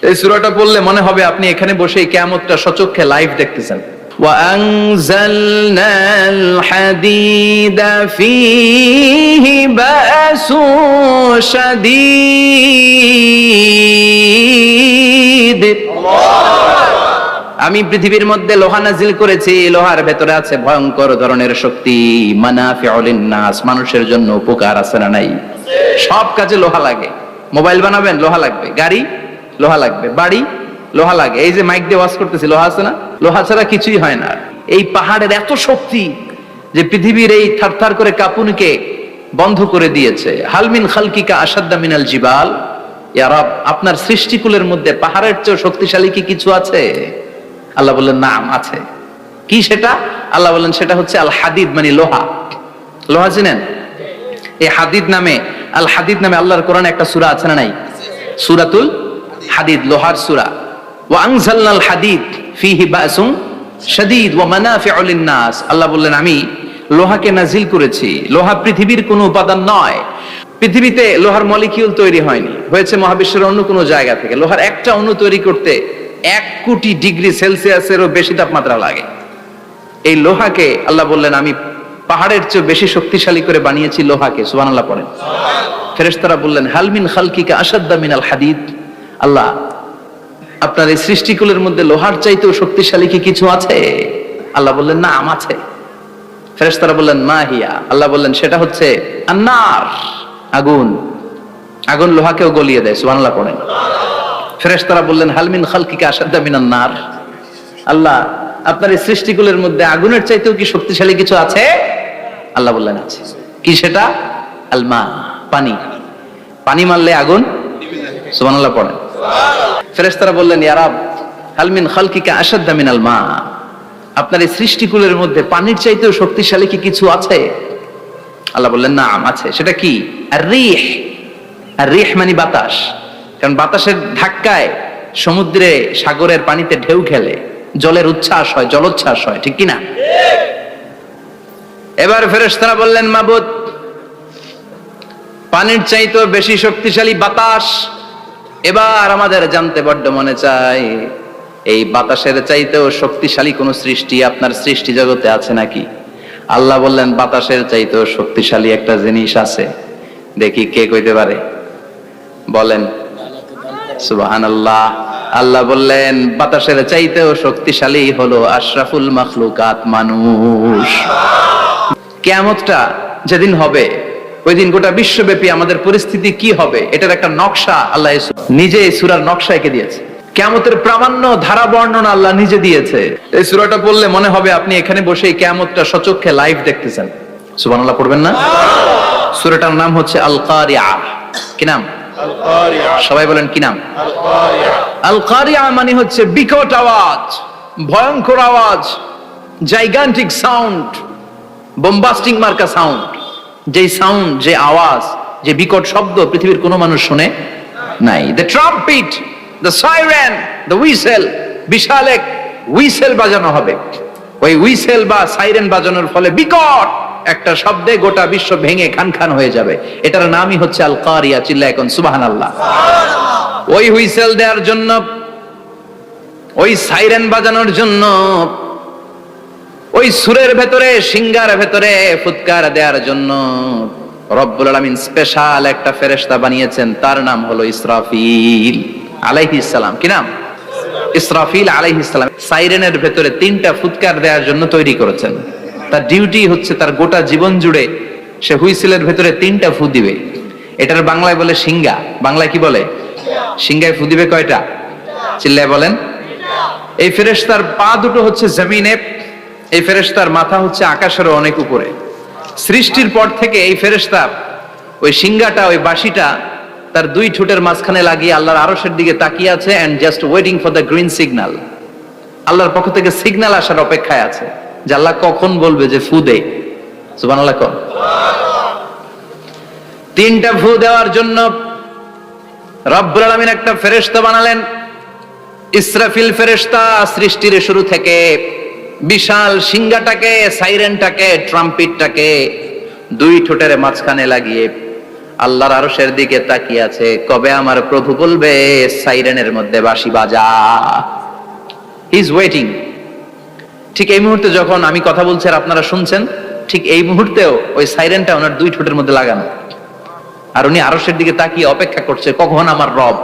এই সূরাটা পড়লে মনে হবে আপনি এখানে বসে কিয়ামতটা সচক্ষে লাইভ দেখতেছেন। وأنزلنا الحديد فيه بأس شديد। আমি পৃথিবীর মধ্যে লোহা নাজিল করেছি, লোহার ভেতরে আছে ভয়ঙ্কর ধরনের শক্তি। মানাফিউল লিন্নাস, মানুষের জন্য উপকার আছে না নাই? সব কাজে লোহা লাগে। মোবাইল বানাবেন, লোহা লাগবে। গাড়ি, লোহা লাগবে। বাড়ি, লোহা লাগে। এই যে মাইক দিয়ে ওয়াজ করতেছি, লোহা আছে না? লোহা ছাড়া কিছুই হয় না। এই পাহাড়ের এত শক্তি যে পৃথিবীর এই থারথার করে কাঁপুনিকে বন্ধ করে দিয়েছে। হালমিন খালকিকা আসাদ্দা মিনাল জিবাল। ইয়া রব, আপনার সৃষ্টিকুলের মধ্যে পাহাড়ের চেয়ে শক্তিশালী কি কিছু আছে? আল্লাহ বললেন নাম আছে। কি সেটা? আল্লাহ বললেন সেটা হচ্ছে আল হাদিদ, মানে লোহা। লোহা চিনেন? এই হাদিদ নামে, আল হাদিদ নামে আল্লাহর কোরআনে একটা সূরা আছে না নাই? সূরাতুল হাদিদ, লোহার সূরা। ওয়া আনজালনাল হাদিদ ফীহি বাসুন শাদীদ ওয়া মানাফিউ লিন-নাস। আল্লাহ বললেন আমি লোহাকে নাজিল করেছি। লোহা পৃথিবীর কোনো উপাদান নয়। পৃথিবীতে লোহার মলিকিউল তৈরি হয়নি, হয়েছে মহাবিশ্বের অন্য কোনো জায়গা থেকে। লোহার একটা অণু তৈরি করতে 1 কোটি ডিগ্রি সেলসিয়াসেরও বেশি তাপমাত্রা লাগে। এই লোহাকে আল্লাহ বললেন আমি পাহাড়ের চেয়ে বেশি শক্তিশালী করে বানিয়েছি লোহাকে। সুবহানাল্লাহ পড়েন। ফেরেশতারা বললেন হালমিন খালকিকা আসাদ্দা মিনাল হাদিদ। আল্লাহ, আপনার এই সৃষ্টিকুলের মধ্যে লোহার চাইতেও শক্তিশালী কি কিছু আছে? আল্লাহ বললেন নাম আছে। ফেরেশতারা বললেন মা হিয়া। আল্লাহ বললেন সেটা হচ্ছে আন্নার, আগুন। আগুন লোহাকেও গলিয়ে দেয়। সুবহানাল্লাহ পড়েন। ফেরেশতারা বললেন হালমিন খালকিকা আসাদ্দা মিনান নার। আল্লাহ, আপনার এই সৃষ্টিকুলের মধ্যে আগুনের চাইতেও কি শক্তিশালী কিছু আছে? আল্লাহ বললেন আছে। কি সেটা? আল মা, পানি। পানি মারলে আগুন। সুবহানাল্লাহ পড়েন। ফেরেশতারা বললেন ইয়া রব, হালমিন খালকিকা আসাদ্দা মিনাল মা। আপনার এই সৃষ্টিকুলের মধ্যে পানির চাইতেও শক্তিশালী কি কিছু আছে? আল্লাহ বললেন নাম আছে। সেটা কি? আর রিহ। আর রিহ মানে বাতাস। কারণ বাতাসের ধাক্কায় সমুদ্রে, সাগরের পানিতে ঢেউ খেলে, জলের উচ্ছ্বাস হয়, জলোচ্ছ্বাস হয়, ঠিক কিনা? এবার ফেরেশতারা বললেন মাবুদ, পানির চাইতেও বেশি শক্তিশালী বাতাস। এবার আমাদের জানতে বড্ড মনে চায়, এই বাতাসের চাইতেও শক্তিশালী কোন সৃষ্টি আপনার সৃষ্টি জগতে আছে নাকি? আল্লাহ বললেন বাতাসের চাইতেও শক্তিশালী একটা জিনিস আছে। দেখি কে কইতে পারে, বলেন। সুবহানাল্লাহ। আল্লাহ বললেন বাতাসের চাইতেও শক্তিশালী হলো আশরাফুল মাখলুকাত, মানুষ। কিয়ামতটা যেদিন হবে, ওই দিন গোটা বিশ্বব্যাপী আমাদের পরিস্থিতি কি হবে এটার একটা নকশা আল্লাহ নিজে এই সূরার নকশা এঁকে দিয়েছে। কিয়ামতের প্রামাণ্য ধারা বর্ণনা আল্লাহ নিজে দিয়েছে। এই সূরাটা পড়লে মনে হবে আপনি এখানে বসে কিয়ামতটা সচক্ষে লাইভ দেখতেছেন। সুবহানাল্লাহ পড়বেন না? সূরাটার নাম হচ্ছে আল কারিয়া। কি নাম? আল কারিয়া। সবাই বলেন কি নাম? আল কারিয়া। আল কারিয়া মানে হচ্ছে বিকট আওয়াজ, ভয়ঙ্কর আওয়াজ, জাইগান্টিক সাউন্ড, বোম্বাস্টিং মার্কা সাউন্ড। যে সাউন্ড, যে আওয়াজ, যে বিকট শব্দ পৃথিবীর কোনো মানুষ শুনে নাই। The trumpet, the siren, the whistle. বিশাল এক হুইসেল বাজানো হবে। ওই হুইসেল বা সাইরেন বাজানোর ফলে বিকট একটা শব্দে গোটা বিশ্ব ভেঙে খান খান হয়ে যাবে। এটার নামই হচ্ছে আল কারিয়া। চিল্লায় এখন সুবহানাল্লাহ। ওই হুইসেল দেওয়ার জন্য, ওই সাইরেন বাজানোর জন্য, ওই সুরের ভেতরে, সিঙ্গার ভেতরে ফুৎকার দেওয়ার জন্য রব্বুল আলামিন স্পেশাল একটা ফেরেশতা বানিয়েছেন। তার নাম হলো ইসরাফিল আলাইহিস সালাম। কি নাম? ইসরাফিল আলাইহিস সালাম। সাইরেনের ভেতরে 3টা ফুৎকার দেওয়ার জন্য তৈরি করেছেন। তার ডিউটি হচ্ছে তার গোটা জীবন জুড়ে সে হুইসেলের ভেতরে 3টা ফু দিবে। এটার বাংলায় বলে সিঙ্গা। বাংলায় কি বলে? সিঙ্গায় ফু দিবে কয়টা? চিল্লায় বলেন। এই ফেরেশতার পা দুটো হচ্ছে জমিনে, এই ফেরেশতার মাথা হচ্ছে আকাশেরও অনেক উপরে। সৃষ্টির পর থেকে এই ফেরেশতা ওই সিঙ্গাটা, ওই বাঁশিটা তার 2 ঠোঁটের মাঝখানে লাগিয়ে আল্লাহর আরশের দিকে তাকিয়ে আছে, and just waiting for the green signal. আল্লাহর পক্ষ থেকে সিগন্যাল আসার অপেক্ষায় আছে যে আল্লাহ কখন বলবে যে ফু দে। সুবহানাল্লাহ। 3টা ফু দেওয়ার জন্য রব্বুল আলামিন একটা ফেরেশতা বানালেন। ইসরাফিল ফেরেশতা সৃষ্টির শুরু থেকে বিশাল সিঙ্গাটাকে, সাইরেনটাকে, ট্রাম্পিটটাকে 2 ঠোঁটের মাঝখানে লাগিয়ে আল্লাহর আরশের দিকে তাকিয়ে আছে, কবে আমার প্রভু বলবে সাইরেনের মধ্যে বাঁশি বাজা। He is waiting. ঠিক এই মুহূর্তে যখন আমি কথা বলছি আর আপনারা শুনছেন, ঠিক এই মুহূর্তেও ওই সাইরেনটা ওনার দুই ঠোঁটের মধ্যে লাগানো, আর উনি আরশের দিকে তাকিয়ে অপেক্ষা করছে কখন আমার রব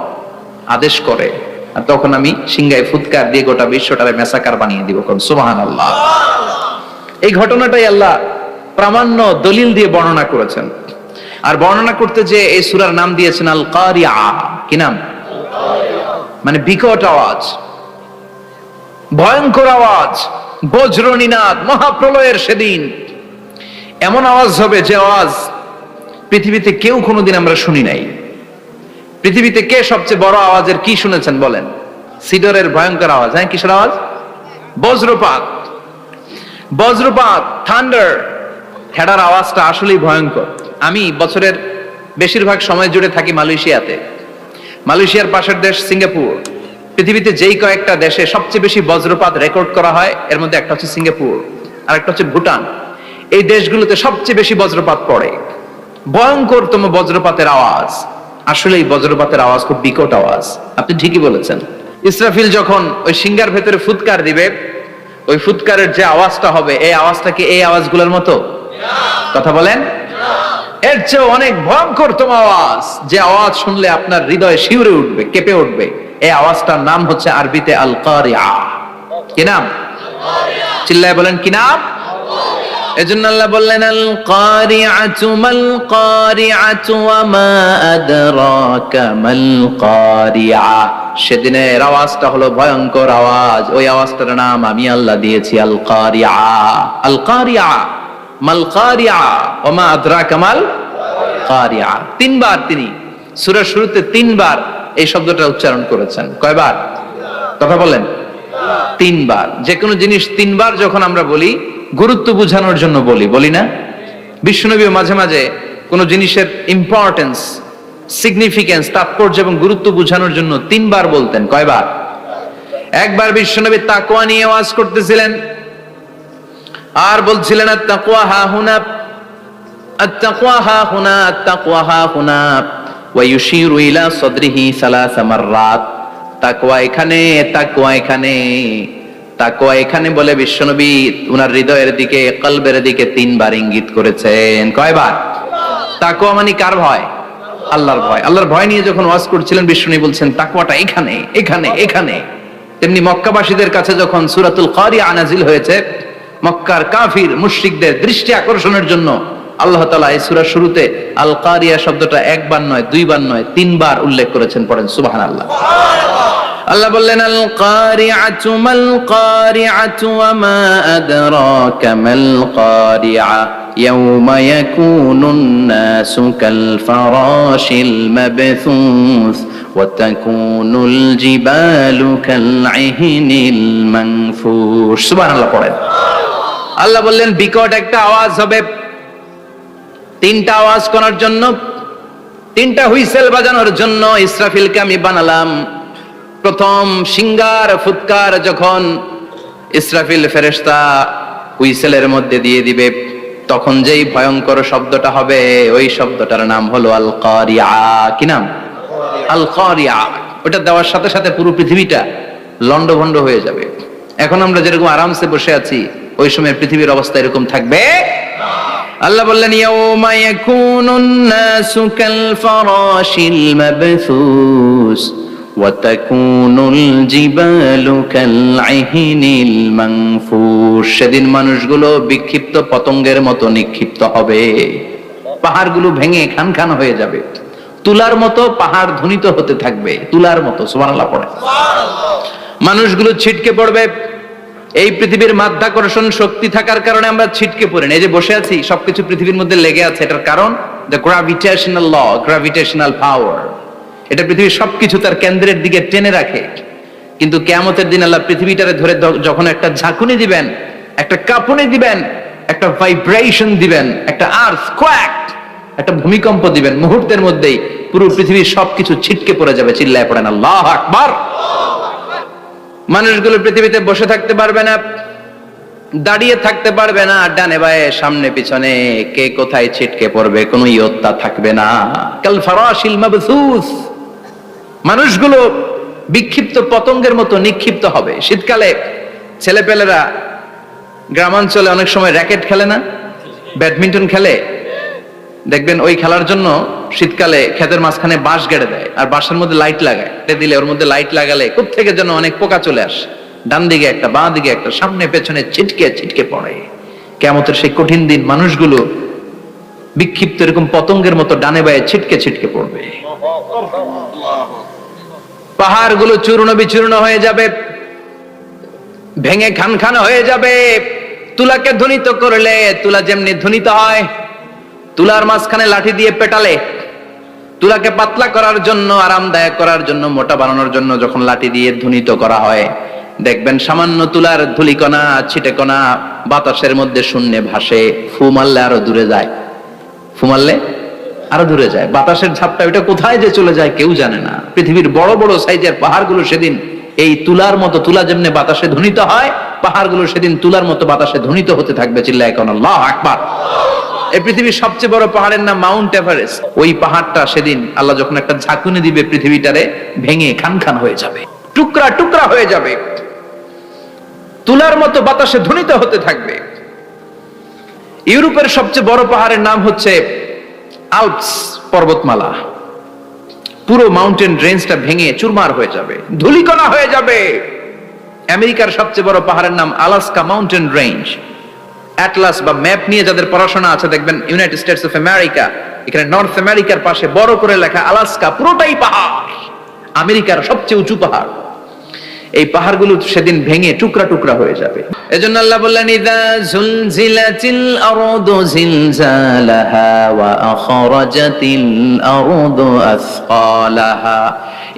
আদেশ করে, আর তখন আমি সিংহায় ফুৎকার দিয়ে গোটা বিশ্বটারে মেসাকার বানিয়ে দিব। কোন সুবহানাল্লাহ। এই ঘটনাটাই আল্লাহ প্রামাণ্য দলিল দিয়ে বর্ণনা করেছেন। আর বর্ণনা করতে যে এই সূরার নাম দিয়েছেন আল কারিয়া। কি নাম? মানে বিকট আওয়াজ, ভয়ঙ্কর আওয়াজ, বজ্রনিনাদ, মহাপ্রলয়ের সেদিন এমন আওয়াজ হবে যে আওয়াজ পৃথিবীতে কেউ কোনোদিন আমরা শুনি নাই। পৃথিবীতে কে সবচেয়ে বড় আওয়াজের কি শুনেছেন বলেন? সিডরের ভয়ঙ্কর আওয়াজ। হ্যাঁ, কিসের আওয়াজ? বজ্রপাত। বজ্রপাত, থান্ডার, হেডার আওয়াজটা আসলেই ভয়ঙ্কর। আমি বছরের বেশিরভাগ সময় জুড়ে থাকি মালয়েশিয়াতে। মালয়েশিয়ার পাশের দেশ সিঙ্গাপুর। পৃথিবীতে যেই কয়েকটা দেশে সবচেয়ে বেশি বজ্রপাত রেকর্ড করা হয় এর মধ্যে একটা হচ্ছে সিঙ্গাপুর, আর একটা হচ্ছে ভুটান। এই দেশগুলোতে সবচেয়ে বেশি বজ্রপাত পড়ে। ভয়ঙ্করতম বজ্রপাতের আওয়াজ। আসলে এই বজ্রপাতের আওয়াজ খুব বিকট আওয়াজ। আপনি ঠিকই বলেছেন। ইসরাফিল যখন ওই সিংহার ভেতরে ফুৎকার দিবে, ওই ফুৎকারের যে আওয়াজটা হবে, এই আওয়াজটা কি এই আওয়াজগুলোর মতো? কথা বলেন। এর চেয়ে অনেক ভয়ঙ্করতম আওয়াজ, যে আওয়াজ শুনলে আপনার হৃদয় শিউরে উঠবে, কেঁপে উঠবে। এই আওয়াজটার নাম হচ্ছে আরবিতে আল কারিয়া। কি নাম? চিল্লায় বলেন কি নাম? এজন্য আল্লাহ বললেন আল কারিআতু মাল কারিআতু ওয়া মা আদরাকা মাল কারিআ। সেদিনের আওয়াজটা হলো ভয়ঙ্কর আওয়াজ। ওই আওয়াজটার নাম আমি আল্লাহ দিয়েছি আল কারিআ। আল কারিআ মাল কারিআ ওয়া মা আদরাকা মাল কারিআ। তিনবার তিনি সূরার শুরুতে তিনবার এই শব্দটা উচ্চারণ করেছেন। কয়বার? কথা বলেন। তিনবার। যে কোনো জিনিস তিনবার যখন আমরা বলি গুরুত্ব বোঝানোর জন্য বলি না? বিশ্বনবী মাঝে মাঝে কোন জিনিসের ইম্পর্টেন্স, সিগনিফিকেন্স, তাৎপর্য এবং গুরুত্ব বোঝানোর জন্য তিনবার বলতেন। কয়বার? একবার বিশ্বনবী তাকওয়া নিয়ে ওয়াজ করতেছিলেন আর বলছিলেন আত-তাকওয়া হা হুনা, আত-তাকওয়া হা হুনা, আত-তাকওয়া হা হুনা ওয়া ইউশিরু ইলা সাদরিহি সালাসা মাররাত। তাকওয়া এখানে, তাকওয়া এখানে, তাকওয়া এখানে বলে বিশ্বনবী উনার হৃদয়ের দিকে, কলবের দিকে তিনবার ইঙ্গিত করেছেন। কয়বার? তাকওয়া মানে কার ভয়? আল্লাহর ভয়। আল্লাহর ভয় নিয়ে যখন ওয়াজ করছিলেন বিশ্বনবী বলছেন তাকওয়াটা এখানে, এখানে, এখানে। তেমনি মক্কাবাসীদের কাছে যখন সূরাতুল কারিয়া নাজিল হয়েছে, মক্কার কাফির মুশরিকদের দৃষ্টি আকর্ষণের জন্য আল্লাহ তাআলা এই সূরার শুরুতে আল কারিয়া শব্দটা একবার নয়, দুইবার নয়, তিনবার উল্লেখ করেছেন। পড়েন সুবহানাল্লাহ। আল্লাহ বললেন আল কারিআতু মাল কারিআতু ওয়া মা আদরাকা মাল কারিআ ইয়াওমা ইয়াকুনুন নাসু কাল ফারাশিল মাবথুস ওয়া তাকুনুল জিবালু কাল ইহনিল মানফুশ। সুবহানাল্লাহ পড়েন। আল্লাহ বললেন বিকট একটা আওয়াজ হবে। তিনটা আওয়াজ করার জন্য, তিনটা হুইসেল বাজানোর জন্য ইসরাফিলকে আমি বানালাম। প্রথম সিংহার ফুৎকার যখন ইসরাফিল ফেরেশতা হুইসেলের মধ্যে দিয়ে দিবে, তখন যেই ভয়ঙ্কর শব্দটা হবে ওই শব্দটার নাম হলো আল কারিয়া। কি নাম? আল কারিয়া। ওটা দেওয়ার সাথে সাথে পুরো পৃথিবীটা লন্ডভন্ড হয়ে যাবে। এখন আমরা যেরকম আরামসে বসে আছি, ওই সময় পৃথিবীর অবস্থা এরকম থাকবে। আল্লাহ বললেন ইয়াউমা ইয়াকুনুন নাসু কাল ফারাশিল মাবথুস ওয়া তাকুনুল জিবালু কাল ইহনিল মানফুশ। সেদিন মানুষগুলো বিক্ষিপ্ত পতঙ্গের মতো নিক্ষিপ্ত হবে। পাহাড়গুলো ভেঙে খান খান হয়ে যাবে। তুলার মতো পাহাড় ধ্বনিত হতে থাকবে, তুলার মতো। সুবহানাল্লাহ পড়ে। মানুষগুলো ছিটকে পড়বে। এই পৃথিবীর মাধ্যাকর্ষণ শক্তি থাকার কারণে আমরা ছিটকে পড়ি না। এই যে বসে আছি, সবকিছু পৃথিবীর মধ্যে লেগে আছে। এটার কারণ দ্য গ্র্যাভিটেশনাল ল, গ্র্যাভিটেশনাল পাওয়ার। এটা পৃথিবীর সবকিছু তার কেন্দ্রের দিকে টেনে রাখে। কিন্তু কিয়ামতের দিন আল্লাহ পৃথিবীটারে ধরে যখন একটা ঝাঁকুনি দিবেন, একটা কাঁপুনি দিবেন, একটা ভাইব্রেশন দিবেন, একটা আর্থকোয়াক, একটা ভূমিকম্প দিবেন, মুহূর্তের মধ্যেই পুরো পৃথিবীর সবকিছু ছিটকে পড়ে যাবে। চিল্লায় পড়েন আল্লাহু আকবার। মানুষগুলো পৃথিবীতে বসে থাকতে পারবে না। দাঁড়িয়ে থাকতে পারবে না, ডানে বায়ে সামনে পিছনে কে কোথায় ছিটকে পড়বে কোনো ইয়ত্তা থাকবে না। কাল ফারাশিল মাবসুস, মানুষগুলো বিক্ষিপ্ত পতঙ্গের মতো নিক্ষিপ্ত হবে। শীতকালে ছেলেপেলেরা গ্রামাঞ্চলে অনেক সময় র্যাকেট খেলে না, ব্যাডমিন্টন খেলে, দেখবেন ওই খেলার জন্য শীতকালে ক্ষেতের মাঝখানে বাঁশ গেড়ে দেয় আর বাঁশের মধ্যে লাইট লাগায়, দিলে ওর মধ্যে লাইট লাগালে কোত্থেকে যেন অনেক পোকা চলে আসে, ডান দিকে একটা বাঁ দিকে একটা, সামনে পেছনে ছিটকে ছিটকে পড়ে। কিয়ামতের সেই কঠিন দিন মানুষগুলো বিক্ষিপ্ত এরকম পতঙ্গের মতো ডানে বায়ে ছিটকে ছিটকে পড়বে। পাহাড়গুলো চূর্ণ বিচূর্ণ হয়ে যাবে, ভেঙে খান খান হয়ে যাবে। তুলাকে ধ্বনিত করলে তুলা যেমনি ধ্বনিত হয়, তুলার মাঝখানে লাঠি দিয়ে পেটালে, তুলাকে পাতলা করার জন্য, আরামদায়ক করার জন্য, মোটা বানানোর জন্য যখন লাঠি দিয়ে ধ্বনিত করা হয়, দেখবেন সামান্য তুলার ধুলিকণা ছিটেকণা বাতাসের মধ্যে শূন্যে ভাসে, ফু মারলে আরো দূরে যায়, ফু মারলে আরো দূরে যায়। বাতাসের ঝাপটা ওইটা কোথায় যে চলে যায় কেউ জানে না। পৃথিবীর বড় বড় সাইজের পাহাড়গুলো সেদিন এই তুলার মতো, তুলা যেমনি বাতাসে ধ্বনিত হয়, পাহাড়গুলো সেদিন তুলার মতো বাতাসে ধ্বনিত হতে থাকবে। চিল্লায় এখন আল্লাহু আকবার। এই পৃথিবীর সবচেয়ে বড় পাহাড়ের নাম মাউন্ট এভারেস্ট। ওই পাহাড়টা সেদিন আল্লাহ যখন একটা ঝাঁকুনি দিবে, পৃথিবীটারে ভেঙে খান খান হয়ে যাবে, টুকরা টুকরা হয়ে যাবে, তুলার মতো বাতাসে ধ্বনিত হতে থাকবে। ইউরোপের সবচেয়ে বড় পাহাড়ের নাম হচ্ছে আল্পস পর্বতমালা। পুরো মাউন্টেন রেঞ্জটা ভেঙে চুরমার হয়ে যাবে, ধূলিকণা হয়ে যাবে। আমেরিকার সবচেয়ে বড় পাহাড়ের নাম আলাস্কা মাউন্টেন রেঞ্জ। অ্যাটলাস বা ম্যাপ নিয়ে যাদের পড়াশোনা আছে দেখবেন ইউনাইটেড স্টেটস অফ আমেরিকা, এখানে নর্থ আমেরিকার পাশে বড় করে লেখা আলাস্কা, পুরোটাই পাহাড়, আমেরিকার সবচেয়ে উঁচু পাহাড়। এই পাহাড়গুলো সেদিন ভেঙে টুকরা টুকরা হয়ে যাবে। এজন্য আল্লাহ বললেন ইযা যুলজিলাতিল আরদু জিলজালাহা ওয়া আখরাজাতিল আরদু আসকালাহা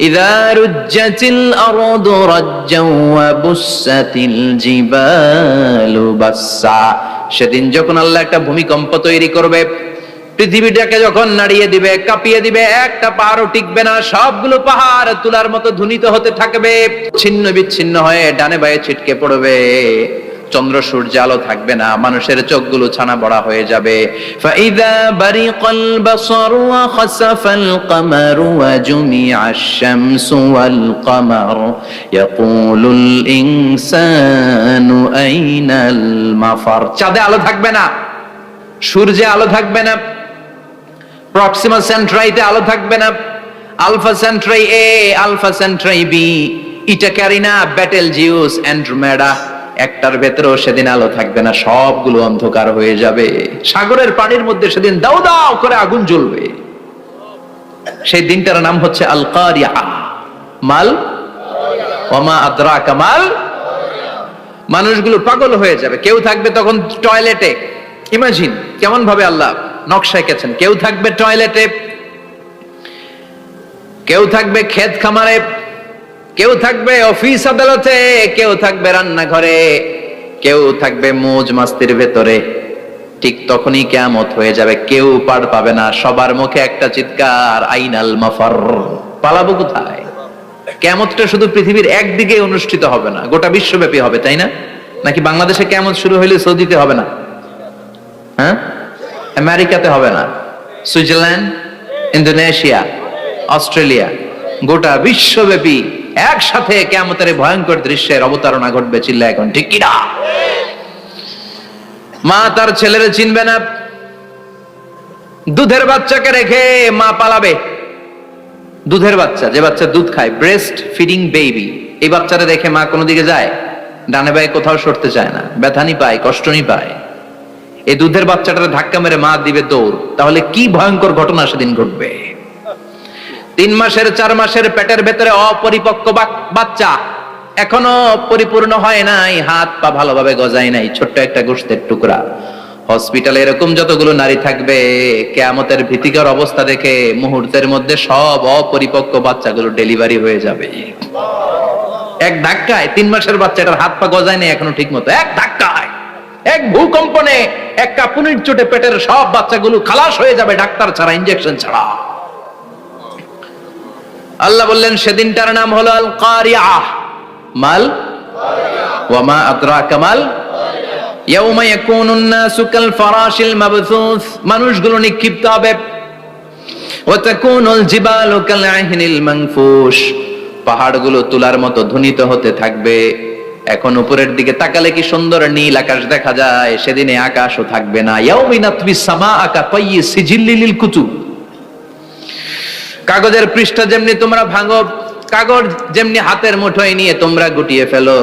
ইযা রুজ্জাতিল আরদু রাজ্জাও ওয়া বুসসাতিল জিবালু বাসসা। সেদিন যখন আল্লাহ একটা ভূমিকম্প তৈরি করবে, পৃথিবীটাকে যখন নাড়িয়ে দিবে, কাঁপিয়ে দিবে, একটা পাহাড়ও টিকবে না, সবগুলো পাহাড় তুলার মতো ধ্বনিত হতে থাকবে, ছিন্ন বিচ্ছিন্ন হয়ে ডানে বায়ে ছিটকে পড়বে। চন্দ্র সূর্য আলো থাকবে না, মানুষের চোখগুলো ছানা বড়া হয়ে যাবে। ফাইযা বারিকাল বাসারু ওয়া খাসাফাল কামারু ওয়া জুমিআশ শামসু ওয়াল কামার ইয়াকুলুল ইনসানু আইনাল মাফার। চাঁদে আলো থাকবে না, সূর্যে আলো থাকবে না, প্রক্সিমা সেন্ট্রাইতে আলো থাকবে না, আলফা সেন্ট্রাই এ, আলফা সেন্ট্রাই বি, ইটা ক্যারিনা, ব্যাটেল জিউস, অ্যান্ড্রোমেডা, একটার ভেতরেও সেদিন আলো থাকবে না, সবগুলো অন্ধকার হয়ে যাবে। সাগরের পানির মধ্যে সেদিন দাউ দাউ করে আগুন জ্বলবে। সেই দিনটার নাম হচ্ছে আল কারিয়া। মাল ওমা আদরাকা মাল। মানুষগুলো পাগল হয়ে যাবে। কেউ থাকবে তখন টয়লেটে, ইমাজিন কেমন ভাবে আল্লাহ নকশা এঁকেছেন। কেউ থাকবে টয়লেটে, কেউ থাকবে ক্ষেত খামারে, কেউ থাকবে অফিস আদালতে, কেউ থাকবে রান্নাঘরে, কেউ থাকবে মৌজ মাস্তির ভেতরে। ঠিক তখনই কিয়ামত হয়ে যাবে, কেউ পার পাবে না, সবার মুখে একটা চিৎকার, আইনাল মাফার। পালাবো কোথায়? কিয়ামতটা শুধু পৃথিবীর একদিকে অনুষ্ঠিত হবে না, গোটা বিশ্বব্যাপী হবে, তাই না? নাকি বাংলাদেশে কিয়ামত শুরু হইলে সৌদিতে হবে না? হ্যাঁ, আমেরিকাতে হবে না, সুইজারল্যান্ড, ইন্দোনেশিয়া, অস্ট্রেলিয়া, গোটা বিশ্বব্যাপী একসাথে কিয়ামতের ভয়ঙ্কর দৃশ্যের অবতারণা ঘটবে। চিল্লা এখন ঠিক কিনা? মা তার ছেলেরে চিনবে না, দুধের বাচ্চাকে রেখে মা পালাবে। দুধের বাচ্চা, যে বাচ্চা দুধ খায়, ব্রেস্ট ফিডিং বেবি, এই বাচ্চাটা রেখে মা কোনো দিকে যায়? ডানে বায়ে কোথাও সরতে চায় না, ব্যথানি পায়, কষ্টনি পায়। এই দুধের বাচ্চাটার ধাক্কা মেরে মা দিবে দৌড়। তাহলে কি ভয়ঙ্কর ঘটনা সেদিন ঘটবে। 3 মাসের 4 মাসের পেটের ভেতরে অপরিপক্ক বাচ্চা, এখনো পরিপূর্ণ হয় নাই, হাত পা ভালোভাবে গজায় নাই, ছোট্ট একটা গোশতের টুকরা। হসপিটালে এরকম যতগুলো নারী থাকবে, কিয়ামতের ভীতিকর অবস্থা দেখে মুহূর্তের মধ্যে সব অপরিপক্ক বাচ্চাগুলো ডেলিভারি হয়ে যাবে। এক ধাক্কায় 3 মাসের বাচ্চাটার হাত পা গজায় নাই এখনো ঠিক মতো, এক ধাক্কায়, এক ভূকম্পনে, এক কাঁপুনির চোটে পেটের সব বাচ্চাগুলো খালাস হয়ে যাবে, ডাক্তার ছাড়া, ইনজেকশন ছাড়া। আল্লাহ বললেন সেদিনটার নাম হলো আল কারিয়া। মাল ওয়া মা আদরাকা মাল। ইয়াউমা ইয়াকুনুন নাসু কাল ফারাশিল মাবথুস, মানুষগুলো নিক্ষিপ্ত হবে। ওয়া তাকুনুল জিবালু কাল আহিনিল মানফুশ, পাহাড়গুলো তুলার মতো ধ্বনিত হতে থাকবে। এখন উপরের দিকে তাকালে কি সুন্দর নীল আকাশ দেখা যায়, সেদিনে আকাশও থাকবে না। ইয়াউমিন আতবিস সামাআ কাতাইয়ি সিজিল্লিল লিল কুতুব, কাগজের পৃষ্ঠা যেমনি তোমরা ভাঙো, কাগজ যেমনি হাতের মুঠোয় নিয়ে তোমরা গুটিয়ে ফেলো,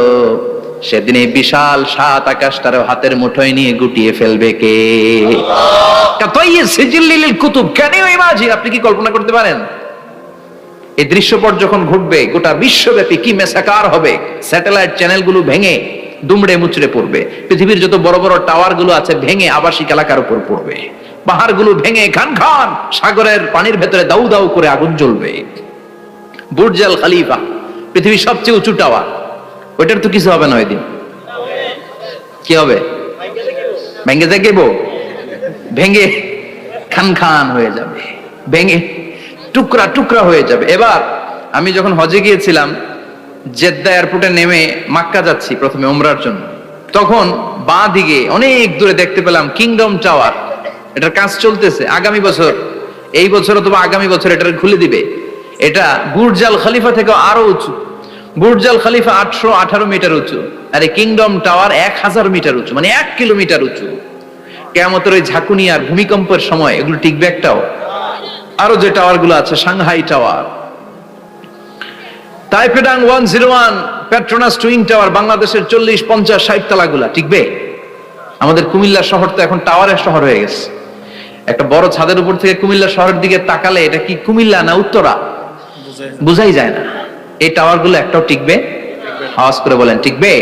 সেদিন এই বিশাল সাত আকাশটারও হাতের মুঠোয় নিয়ে গুটিয়ে ফেলবে কে? কাতাইয়ি সিজিল্লিল লিল কুতুব, ক্যান ইউ ইমাজিন, আপনি কি কল্পনা করতে পারেন এই দৃশ্যপট যখন ঘটবে গোটা বিশ্বব্যাপী কি মেসাকার হবে? স্যাটেলাইট চ্যানেলগুলো ভেঙে দুমড়ে মুচড়ে পড়বে, পৃথিবীর যত বড় বড় টাওয়ার গুলো আছে ভেঙে আবাসিক এলাকার উপর পড়বে, পাহাড়গুলো ভেঙে খান খান সাগরের পানির ভেতরে দাউ দাউ করে আগুন জ্বলবে। বুর্জ আল খলিফা, পৃথিবীর সবচেয়ে উঁচু টাওয়ার, ওইটার তো কিছু হবে না, ওই দিন কি হবে? ভেঙে যাইব, ভেঙে খান খান হয়ে যাবে, ভেঙে টুকরা টুকরা হয়ে যাবে। এবার আমি যখন হজে গিয়েছিলাম, জেদ্দা এয়ারপোর্টে নেমে মক্কা যাচ্ছি প্রথমে উমরার জন্য, তখন বাঁ দিকে অনেক দূরে দেখতে পেলাম কিংডম টাওয়ার, এটার কাজ চলতেছে। আগামী বছর, এই বছর অথবা আগামী বছর এটা খুলে দিবে। এটা বুর্জ আল খলিফা থেকে আরো উঁচু। বুর্জ আল খলিফা 818 মিটার উঁচু, আর এই কিংডম টাওয়ার 1000 মিটার উঁচু, মানে 1 কিলোমিটার উঁচু। কিয়ামতের ওই ঝাঁকুনি আর ভূমিকম্পের সময় এগুলো টিকবে একটাও? আরো যে টাওয়ার গুলো আছে, সাংহাই টাওয়ার, তাইপেডাং 101, পেট্রোনাস টুইন টাওয়ার, বাংলাদেশের 40, 50, 60 তলা গুলা টিকবে? আমাদের কুমিল্লা শহর তো এখন টাওয়ারের শহর হয়ে গেছে। একটা বড় ছাদের উপর থেকে কুমিল্লা শহরের দিকে তাকালে এটা কি কুমিল্লা না উত্তরা বুঝাই যায় না। এই টাওয়ার গুলো একটাও টিকবে? আওয়াজ করে বলেন টিকবে?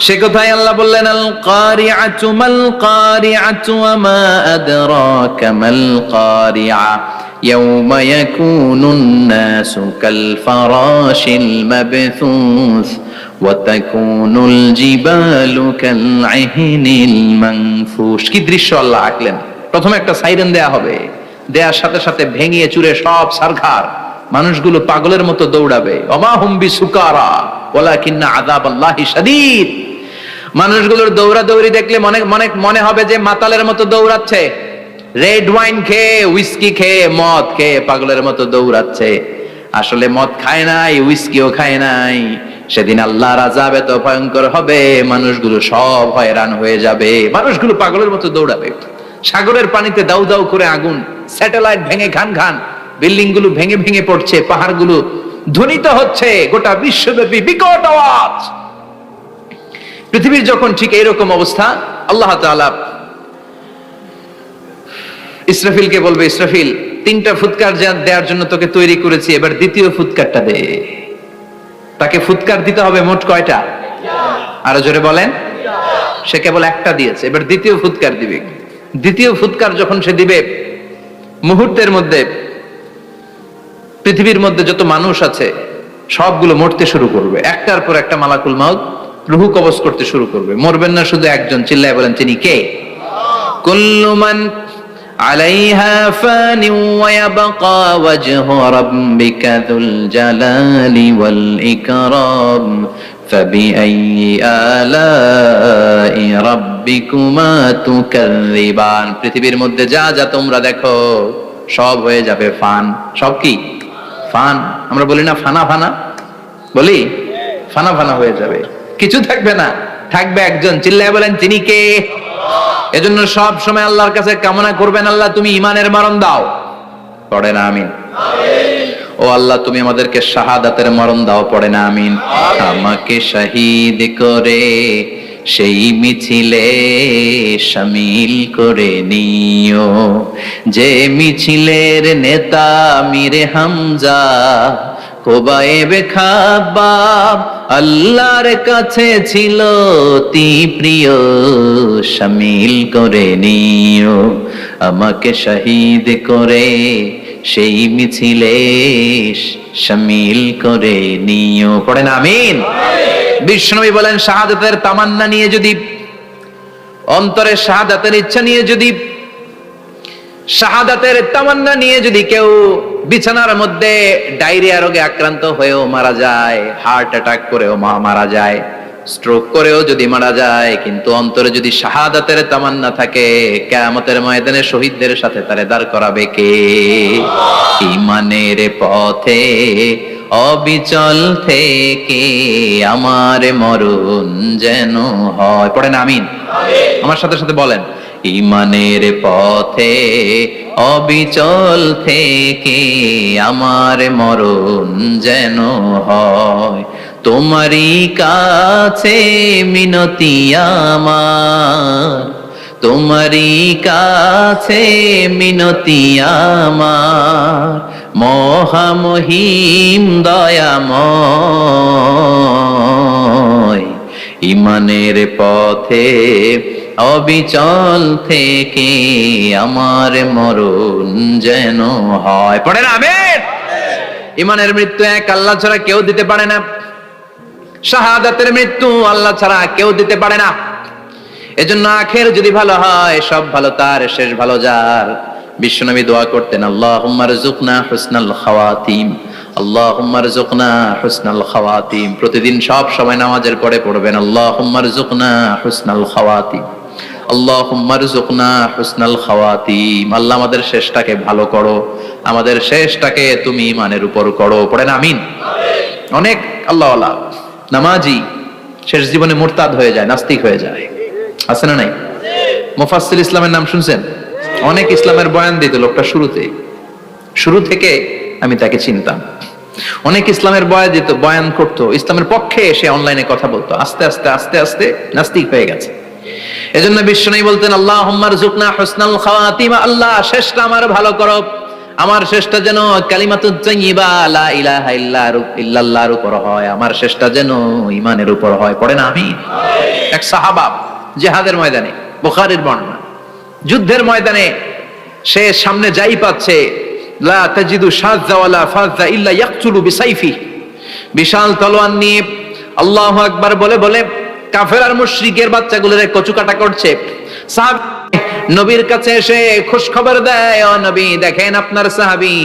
সে কথাই আল্লাহ বললেন, আল কারিআতু মাল কারিআতু ওয়া মা আদরাকা মাল কারিআ ইয়াউমা ইয়াকুনুন নাসু কাল ফারাশিল মাবথুস ওয়া তাকুনুল জিবালু কাল আহিনিল মানফুশ। কি দৃশ্য আল্লাহ আঁকলেন! প্রথমে একটা সাইরেন দেয়া হবে, দেয়ার সাথে সাথে ভেঙে চুরে সব সারখার, মানুষগুলো পাগলের মতো দৌড়াবে। ওমা হুম বিসুকারা ওয়ালাকিন্না আযাবাল্লাহি শাদীদ। মানুষগুলোর দৌড়াদৌড়ি দেখলে মনে হবে যে মাতালের মতো দৌড়াচ্ছে, রেড ওয়াইন খেয়ে, উইস্কি খেয়ে, মদ খেয়ে পাগলের মতো দৌড়াচ্ছে। আসলে মদ খায় নাই, উইস্কিও খায় নাই। সেদিন আল্লাহর আযাব এত ভয়ঙ্কর হবে, মানুষগুলো সব হয়রান হয়ে যাবে, মানুষগুলো পাগলের মতো দৌড়াবে। সাগরের পানিতে দাউ দাউ করে আগুন, স্যাটেলাইট ভেঙে খান খান, বিল্ডিং গুলো ভেঙে ভেঙে পড়ছে, পাহাড়গুলো ধ্বনিত হচ্ছে, গোটা বিশ্বব্যাপী বিকট আওয়াজ। পৃথিবীর যখন ঠিক এইরকম অবস্থা, আল্লাহ তাআলা ইসরাফিলকে বলবে, ইসরাফিল 3টা ফুৎকার দেওয়ার জন্য তোকে তৈরি করেছি, এবার দ্বিতীয় ফুৎকারটা দে। তাকে ফুৎকার দিতে হবে মোট কয়টা? আরো জোরে বলেন। সে কেবল একটা দিয়েছে, এবার দ্বিতীয় ফুৎকার দিবে। দ্বিতীয় ফুৎকার যখন সে দিবে, মুহূর্তের মধ্যে পৃথিবীর মধ্যে যত মানুষ আছে সবগুলো মরতে শুরু করবে, একটার পর একটা মালাকুল মাউত রুহু কবজ করতে শুরু করবে। মরবেন না শুধু একজন, চিল্লায় বলেন তিনি কে? কুল্লু মান আলাইহা ফানি ওয়া ইয়াবকা ওয়াজহু রাব্বিকা যুল জালালি ওয়াল ইকরাম ফাবিআইয়ি আলাই রাব্বিকুমা তুকাযযিবান। পৃথিবীর মধ্যে যা যা তোমরা দেখো সব হয়ে যাবে ফান। সব কি? ফান। আমরা বলি না ফানা ফানা, বলি ফানা ফানা হয়ে যাবে, কিছু থাকবে না, থাকবে একজন, চিল্লায় বলেন তিনি কে? এজন্য সব সময় আল্লাহর কাছে কামনা করবেন, আল্লাহ তুমি ঈমানের মরণ দাও। পড়ে না আমিন? ও আল্লাহ তুমি আমাদেরকে শাহাদাতের মরণ দাও। পড়ে না আমিন? আমাকে শহীদ করে সেই মিছিলে শামিল করে নিও, যে মিছিলের নেতা মীরে হামজা কোবায়েবে খাব্বাব আল্লাহর কাছে ছিল অতি প্রিয়, শামিল করে নিও আমাকে শহীদ করে সেই মিছিলে শামিল করে নিও। পড়ে না আমিন? বিশ্বনবী বলেন, শাহাদাতের তামান্না নিয়ে যদি, অন্তরে শাহাদাতের ইচ্ছা নিয়ে যদি, শাহাদাতের তামান্না নিয়ে যদি কেউ বিছানার মধ্যে ডায়রিয়া রোগে আক্রান্ত হয়েও মারা যায়, হার্ট অ্যাটাক করেও মারা যায়, স্ট্রোক করেও যদি মারা যায়, কিন্তু অন্তরে যদি শাহাদাতের তামান্না থাকে, কিয়ামতের ময়দানে শহীদদের সাথে তারে দাঁড় করাবে কে? ঈমানের পথে অবিচল থেকে আমার মরণ যেন হয়। পড়েন আমিন। আমার সাথে সাথে বলেন, ঈমানের পথে অবিচল থেকে আমার মরণ যেন হয়। তোমারই কাছে মিনতি আমার, তোমারই কাছে মিনতি আমার, মহামহিম দয়াময়। ঈমানের পথে অবিচল থেকে আমার মরণ যেন হয়। পড়েন আমিন। ঈমানের মৃত্যু এক আল্লাহ ছাড়া কেউ দিতে পারে না, শাহাদাতের মৃত্যু আল্লাহ ছাড়া কেউ দিতে পারে না। এজন্য আখের যদি ভালো হয়, সব ভালো তার, শেষ ভালো যার। বিশ্বনবী দোয়া করতেন, আল্লাহুম্মা রযুকনা হুসনাল খাওয়াতিম, আল্লাহুম্মা রযুকনা হুসনাল খাওয়াতিম। প্রতিদিন সব সময় নামাজের পরে পড়বেন, আল্লাহুম্মা রযুকনা হুসনাল খাওয়াতিম, আল্লাহুম্মা রযুকনা হুসনাল খাওয়াতিম। আল্লাহ আমাদের শেষটাকে ভালো করো, আমাদের শেষটাকে তুমি ঈমানের উপর করো। পড়েন আমিন। অনেক আল্লাহওয়ালা নামাজি শেষ জীবনে মুরতাদ হয়ে যায়, নাস্তিক হয়ে যায়, আছে না নাই? মুফাসসির ইসলামের নাম শুনছেন? অনেক ইসলামের বয়ান দিত লোকটা শুরু থেকে আমি তাকে চিনতাম। অনেক ইসলামের বয়ান করতো, ইসলামের পক্ষে এসে অনলাইনে কথা বলতো। আস্তে আস্তে আস্তে আস্তে নাস্তিক হয়ে গেছে। এজন্য বিশ্বনবী বলতেন, আল্লাহুম্মা রযুকনা হুসনাল খাওয়াতিম, আল্লাহ শেষটা আমার ভালো করো, আমার শেষটা যেন কালিমাতুত তাইয়্যিবা লা ইলাহা ইল্লাল্লাহর উপর হয়, আমার শেষটা যেন ঈমানের উপর হয়। পড়েন আমিন। এক সাহাবা জিহাদের ময়দানে, বুখারীর বর্ণনা, যুদ্ধের ময়দানে সে সামনে যাই পাচ্ছে, লা তাজিদু শাযযা ওয়ালা ফাযযা ইল্লা ইয়াকতুলু বিসাইফি, বিশাল তলোয়ার নিয়ে আল্লাহু আকবার বলে বলে কাফের আর মুশরিকের বাচ্চাগুলোরে কচুকাটা করছে। সাহাবী নবীর কাছে এসে খুশ খবর দেয়, ও নবী দেখেন আপনার সাহাবী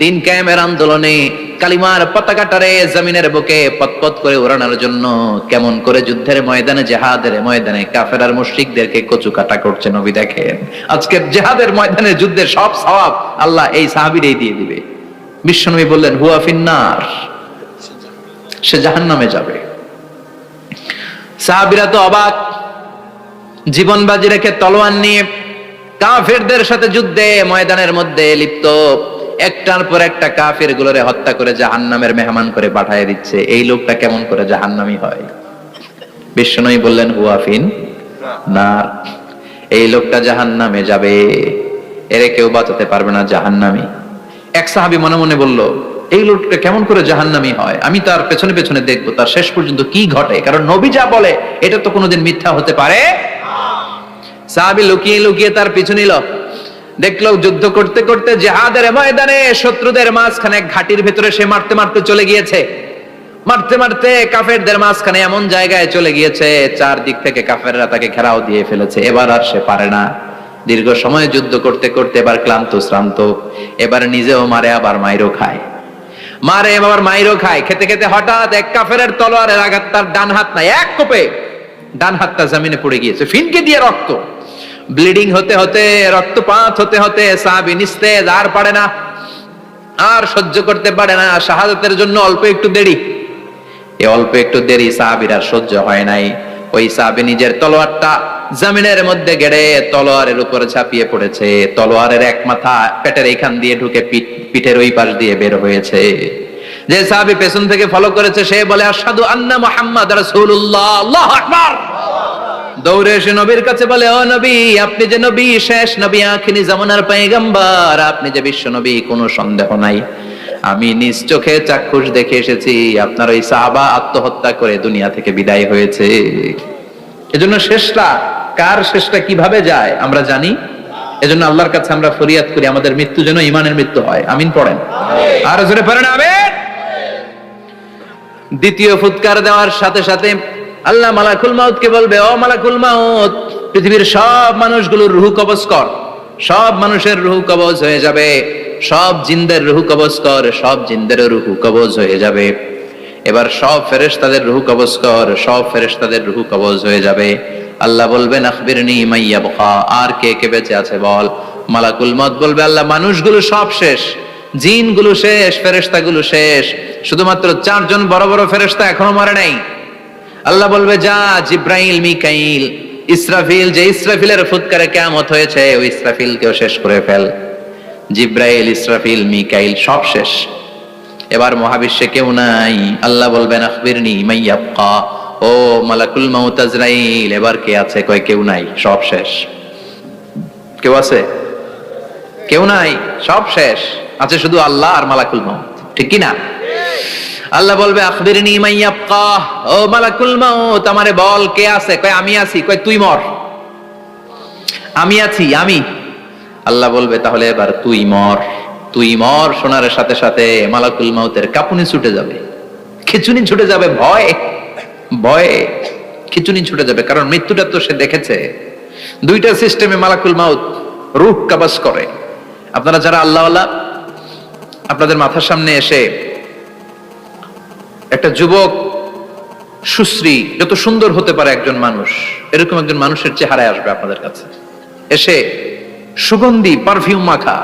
দিন কায়েমের আন্দোলনে কালিমার পতাকাটারে জমিনের বুকে পতপত করে ওড়ানোর জন্য কেমন করে যুদ্ধের ময়দানে, জিহাদের ময়দানে কাফের আর মুশরিকদেরকে কচুকাটা করছে। নবী দেখেন আজকে জিহাদের ময়দানে যুদ্ধের সব সওয়াব আল্লাহ এই সাহাবীরই দিয়ে দিবে। বিশ্বনবী বললেন, হুয়া ফিন্নার, সে জাহান্নামে যাবে। সাহাবীরা তো অবাক, জীবন বাজি রেখে তলোয়ার নিয়ে কাফেরদের সাথে যুদ্ধে ময়দানের মধ্যে লিপ্ত, একটার পর একটা কাফের গুলোরে হত্যা করে জাহান্নামের মেহমান করে পাঠিয়ে দিচ্ছে। এই লোকটা কেমন করে জাহান্নামী হয়? বিশ্বনবী বললেন, হুয়া ফিন নার, এই লোকটা জাহান্নামে যাবে, এরে কেউ বাঁচাতে পারবে না, জাহান্নামী। এক সাহাবী মনে মনে বলল, এই লোকটা কেমন করে জাহান্নামী হয়, আমি তার পেছনে পেছনে দেখবো তার শেষ পর্যন্ত কি ঘটে, কারণ নবী যা বলে এটা তো কোনোদিন মিথ্যা হতে পারে। সাহাবী লুকিয়ে লুকিয়ে তার পিছু নিল, দেখলো যুদ্ধ করতে করতে জিহাদের ময়দানে শত্রুদের মাঝখানে ঘাটির ভেতরে সে মারতে মারতে চলে গিয়েছে, মারতে মারতে কাফেরদের মাঝখানে এমন জায়গায় চলে গিয়েছে চারদিক থেকে কাফেররা তাকে ঘেরাও দিয়ে ফেলেছে। এবার আর সে পারে না, দীর্ঘ সময় যুদ্ধ করতে করতে এবার ক্লান্ত শ্রান্ত, এবার নিজেও মারে আবার মাইরও খায়, মারে আবার মাইরও খায়। খেতে খেতে হঠাৎ এক কাফেরের তলোয়ারের আঘাত তার ডান হাত নাই, এক কোপে ডান হাতটা জমিনে পড়ে গিয়েছে, ফিনকে দিয়ে রক্ত, ব্লিডিং হতে হতে, রক্তপাত হতে হতে সাহাবী নিস্তেজ, আর পারে না, আর সহ্য করতে পারে না। শাহাদাতের জন্য অল্প একটু দেরি, এই অল্প একটু দেরি সাহাবীর আর সহ্য হয় নাই। ওই সাহাবী নিজের তলোয়ারটা জমিনের মধ্যে গেড়ে তলোয়ারের উপরে ঝাঁপিয়ে পড়েছে, তলোয়ারের এক মাথা পেটের এইখান দিয়ে ঢুকে পিঠের ওই পাশ দিয়ে বের হয়েছে। যে সাহাবী পেছন থেকে ফলো করেছে সে বলে, আশহাদু আন্না মুহাম্মাদ রাসূলুল্লাহ, আল্লাহু আকবার। দৌড়ে এসে নবীর কাছে বলে, ও নবী, আপনি যে নবী, শেষ নবী, আখিরি জামানার পয়গম্বর, আপনি যে বিশ্ব নবী, কোনো সন্দেহ নাই, আমি নিজ চোখে চাক্ষুষ দেখে এসেছি আপনার ওই সাহাবা আত্মহত্যা করে দুনিয়া থেকে বিদায় হয়েছে। এজন্য শেষটা কার, শেষটা কিভাবে যায় আমরা জানি। এজন্য আল্লাহর কাছে আমরা ফরিয়াদ করি আমাদের মৃত্যু যেন ঈমানের মৃত্যু হয়। আমিন পড়েন, আর জোরে পড়েন আমিন। দ্বিতীয় ফুৎকার দেওয়ার সাথে সাথে আল্লাহ মালাকুল মাউতকে বলবে, ও মালাকুল মাউত, পৃথিবীর সব মানুষগুলোর রূহ কবজ কর, সব মানুষের রূহ কবজ হয়ে যাবে, সব জিনদের রূহ কবজ কর, সব জিনদের রূহ কবজ হয়ে যাবে। এবার সব ফেরেশতাদের রূহ কবজ কর, সব ফেরেশতাদের রূহ কবজ হয়ে যাবে। আল্লাহ বলবেন আখবিরনি মাইয়া বকা, আর কে কে বেঁচে আছে বল। মালাকুল মউত বলবে আল্লাহ মানুষগুলো সব শেষ, জিনগুলো শেষ, ফেরেশতাগুলো শেষ, শুধুমাত্র 4 জন বড় বড় ফেরেশতা এখনো মরে নাই। আল্লাহ বলবে যা জিব্রাইল, মিকাইল, ইসরাফিল, যে ইসরাফিলের ফুৎকারে কিয়ামত হয়েছে ওই ইসরাফিলকেও শেষ করে ফেল। জিব্রাইল, ইসরাফিল, মিকাইল সব শেষ। এবার মহাবিশ্বে কেউ নাই। আল্লাহ বলবেন আখবিরনি মাইয়াবকা, ও মালাকুল মউত আজরাইল এবার কে আছে? কয় কেউ নাই, সব শেষ। কেউ আছে? কেউ নাই, সব শেষ। আছে শুধু আল্লাহ আর মালাকুল মউত, ঠিক কি না? আল্লাহ বলবে আখবিরনি মাইয়াবকা, ও মালাকুল মউত আমারে বল কে আছে? কয় আমি আছি। কয় তুই মর। আমি আছি, আমি। আল্লাহ বলবে তাহলে এবার তুই মর। তুই মর শোনার সাথে সাথে মালাকুল মউতের কাঁপুনি ছুটে যাবে, খিচুনি ছুটে যাবে, ভয় ভয়ে খিচুনি ছুটে যাবে। কারণ মৃত্যুটা তো সে দেখেছে। 2টা সিস্টেমে মালাকুল মউত রূহ কবজ করে। আপনারা যারা আল্লাহওয়ালা, আপনাদের মাথার সামনে এসে একটা যুবক, সুশ্রী, যত সুন্দর হতে পারে একজন মানুষ, এরকম একজন মানুষের চেহারায় আসবে আপনাদের কাছে। এসে সুগন্ধি পারফিউম মাখা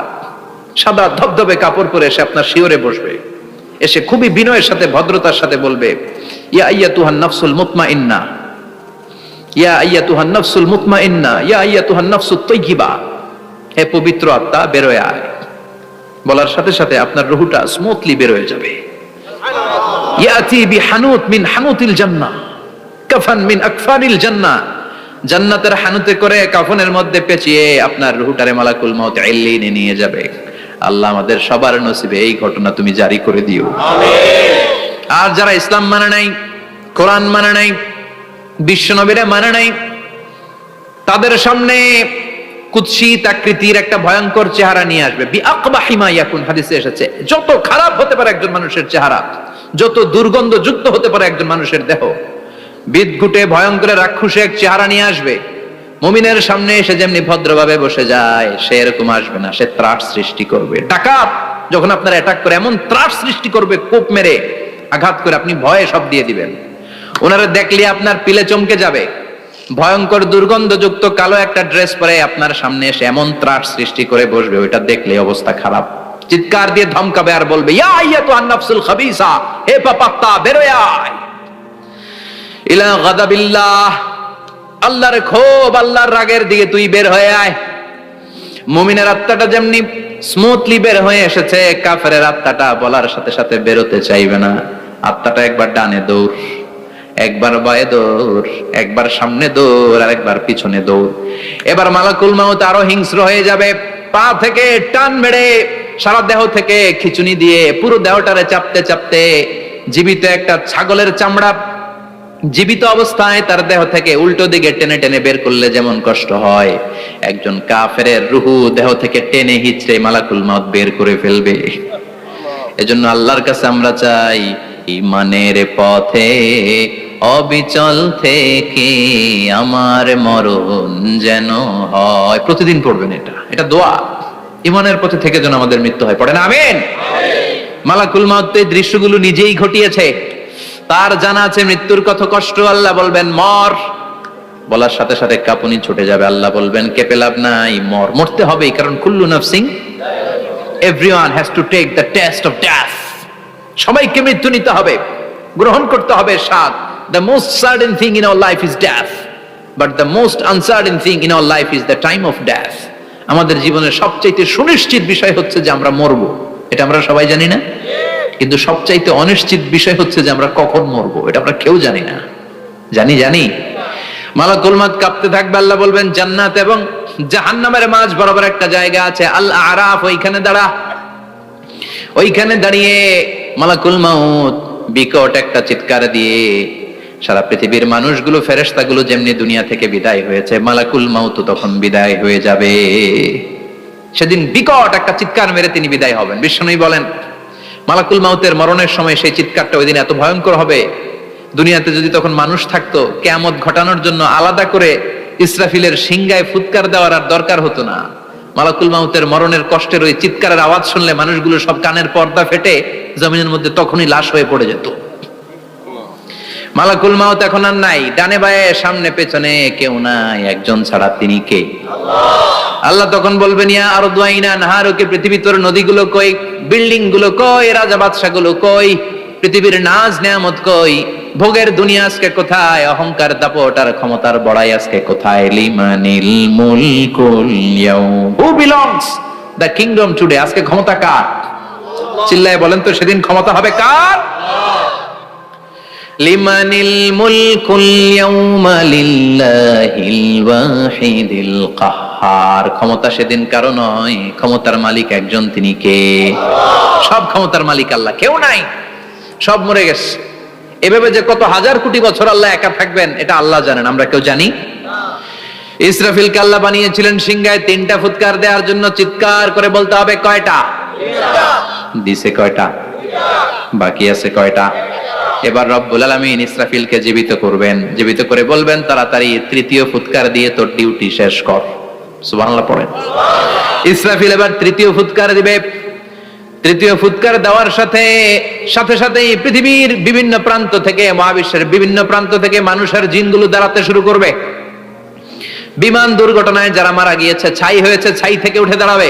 সাদা ধবধবে কাপড় পরে এসে আপনার শিওরে বসবে। এসে খুবই বিনয়ের সাথে, ভদ্রতার সাথে বলবে ইয়া আইয়াতুহান নাফসুল মুতমাইন্না, ইয়া আইয়াতুহান নাফসুল মুতমাইন্না, ইয়া আইয়াতুহান নাফসুত তাইয়্যিবা, হে পবিত্র আত্মা বের হয়ে আয়। বলার সাথে সাথে আপনার রূহটা স্মুথলি বের হয়ে যাবে। ইয়াতি বিহানুত মিন হানুতিল জান্নাহ, কাফান মিন আকফানিল জান্নাহ, জান্নাতের হানুতে করে কাফনের মধ্যে পেঁচিয়ে আপনার রূহটারে মালাকুল মউত ইল্লিনে নিয়ে যাবে। আল্লাহ আমাদের সবার নসিবে এই ঘটনা তুমি জারি করে দিও, আমিন। আর যারা ইসলাম মানে নাই, কোরআন মানে নাই, বিশ্ব নবীরা মানে নাই, তাদের সামনে কুৎসিত আকৃতির একটা ভয়ঙ্কর চেহারা নিয়ে আসবে। বিআকবাহি মা ইয়াকুন, হাদিসে এসেছে যত খারাপ হতে পারে একজন মানুষের চেহারা, যত দুর্গন্ধযুক্ত হতে পারে একজন মানুষের দেহ, বিদঘুটে ভয়ঙ্কর রাক্ষসে এক চেহারা নিয়ে আসবে। মুমিনের সামনে এসে যেমনি ভদ্রভাবে বসে যায় সে এরকম আসবে না, সে ত্রাস সৃষ্টি করবে। ডাকাত যখন আপনার অ্যাটাক করে এমন ত্রাস সৃষ্টি করবে, কোপ মেরে আঘাত করে আপনি ভয়ে সব দিয়ে দিবেন। ওনারা দেখলে আপনার পিলে চমকে যাবে। ভয়ঙ্কর দুর্গন্ধযুক্ত কালো একটা ড্রেস পরে আপনার সামনে এসে এমন ত্রাস সৃষ্টি করে বসবে, ওইটা দেখলে অবস্থা খারাপ। চিৎকার দিয়ে ধমকাবে আর বলবে ইয়া আইয়াতুহান নাফসুল খাবিসা, হে পাপাত্তা বের হয়ে আয় ইলা গাদাবিল্লাহ, আল্লাহর ক্ষোভ, আল্লাহর রাগের দিকে তুই বের হয়ে আয়। মুমিনের আত্মাটা যেমনি স্মুথলি বের হয়ে এসেছে, কাফেরের আত্মাটা বলার সাথে সাথে বেরোতে চাইবে না। আত্মাটা একবার ডানে দৌড়, একবার বায়ে দৌড়, একবার সামনে দৌড়, আর একবার পিছনে দৌড়। এবার মালাকুল মউত আরো হিংস্র হয়ে যাবে। পা থেকে টান মেরে সারা দেহ থেকে খিচুনি দিয়ে পুরো দেহটারে চাপতে চাপতে জীবিত একটা ছাগলের চামড়া জীবিত অবস্থায় তার দেহ থেকে উল্টো দিকে টেনে টেনে বের করলে যেমন কষ্ট হয়, একজন কাফেরের রূহ দেহ থেকে টেনে হিচড়ে মালাকুল মউত বের করে ফেলবে। এজন্য আল্লাহর কাছে আমরা চাই ঈমানের পথে অবিচল থেকে আমার মরণ যেন হয়। প্রতিদিন পড়বেন এটা দোয়া। ঈমানের পথে থেকে যেন আমাদের মৃত্যু হয়, পড়েন আমিন। মালাকুল মউত এই দৃশ্যগুলো নিজেই ঘটিয়েছে, তার জানা আছে মৃত্যুর কত কষ্ট। আল্লাহ বলবেন মর, বলার সাথে সাথে কাঁপুনি ছুটে যাবে। আল্লাহ বলবেন কেঁপে লাভ নাই, মর, মরতে হবেই, কারণ কুল্লু নাফসিন, everyone has to take the test of death. সবাইকে মৃত্যু নিতে হবে, গ্রহণ করতে হবে স্বাদ। The most certain thing in our life is death, but the most uncertain thing in our life is the time of death. আমাদের জীবনের সবচাইতে সুনিশ্চিত বিষয় হচ্ছে যে আমরা মরবো, এটা আমরা সবাই জানি না? কিন্তু সবচাইতে অনিশ্চিত বিষয় হচ্ছে যে আমরা কখন মরবো, এটা আমরা কেউ জানি না। জানি মালাকুল মউত কাঁপতে থাকবে। আল্লাহ বলবেন জান্নাত এবং জাহান্নামের মাঝ বরাবর একটা জায়গা আছে, আল আরাফ, ওইখানে দাঁড়া। ওইখানে দাঁড়িয়ে মালাকুল মউত বিকট একটা চিৎকার দিয়ে সারা পৃথিবীর মানুষগুলো, ফেরেশতাগুলো যেমনি দুনিয়া থেকে বিদায় হয়েছে, মালাকুল মউত তখন বিদায় হয়ে যাবে। সেদিন বিকট একটা চিৎকার মেরে তিনি বিদায় হবেন। বিশ্বনবী বলেন মালাকুল মউতের মরণের সময় সেই চিৎকারটা ওই দিন এত ভয়ঙ্কর হবে, দুনিয়াতে যদি তখন মানুষ থাকতো কিয়ামত ঘটানোর জন্য আলাদা করে ইসরাফিলের সিংগায় ফুৎকার দেওয়ার আর দরকার হতো না। মালাকুল মউতের মরণের কষ্টের ওই চিৎকারের আওয়াজ শুনলে মানুষগুলো সব কানের পর্দা ফেটে জমিনের মধ্যে তখনই লাশ হয়ে পড়ে যেত। মালাকুল মাউত এখন আর নাই, ডানে বায়ে সামনে পেছনে কেউ নাই, একজন ছাড়া তিনি কে? আল্লাহ তখন বলবেন ইয়া আরদু আইনা নাহারুকে, পৃথিবী তোর নদীগুলো কই, বিল্ডিং গুলো কই, রাজা বাদশা গুলো কই, পৃথিবীর নাজ নেয়ামত কই, ভোগের দুনিয়া আজকে কোথায়, অহংকার দাপট আর ক্ষমতার বড়াই আজকে কোথায়? লিমানিল মুলকুল ইয়াউম, who belongs the kingdom today, আজকে ক্ষমতা কার? চিল্লায় বলেন তো সেদিন ক্ষমতা হবে কার? লিমানিল মুলকুল ইয়াউমা লিল্লাহিল ওয়াহিদিল কাহ্হার, ক্ষমতা সেদিন কারো নয়, ক্ষমতার মালিক একজন, তিনি কে? সব ক্ষমতার মালিক আল্লাহ, কেউ নাই, সব মরে গেছে। এভাবে যে কত হাজার কোটি বছর আল্লাহ একা থাকবেন এটা আল্লাহ জানেন, আমরা কেউ জানি? ইসরাফিলকে আল্লাহ বানিয়েছিলেন সিংহায় 3টা ফুৎকার দেওয়ার জন্য, চিৎকার করে বলতে হবে কয়টা? দিছে কয়টা? বাকি আছে কয়টা? এবার রব্বুল আলামিন ইসরাফিলকে জীবিত করবেন, জীবিত করে বলবেন তাড়াতাড়ি 3য় ফুৎকার দিয়ে তোর ডিউটি শেষ কর। সুবহানাল্লাহ পড়েন। ইসরাফিল এবার 3য় ফুৎকার দিবে। 3য় ফুৎকার দেওয়ার সাথে সাথেই পৃথিবীর বিভিন্ন প্রান্ত থেকে, মহাবিশ্বের বিভিন্ন প্রান্ত থেকে মানুষের জিনগুলো দাঁড়াতে শুরু করবে। বিমান দুর্ঘটনায় যারা মারা গিয়েছে, ছাই হয়েছে, ছাই থেকে উঠে দাঁড়াবে।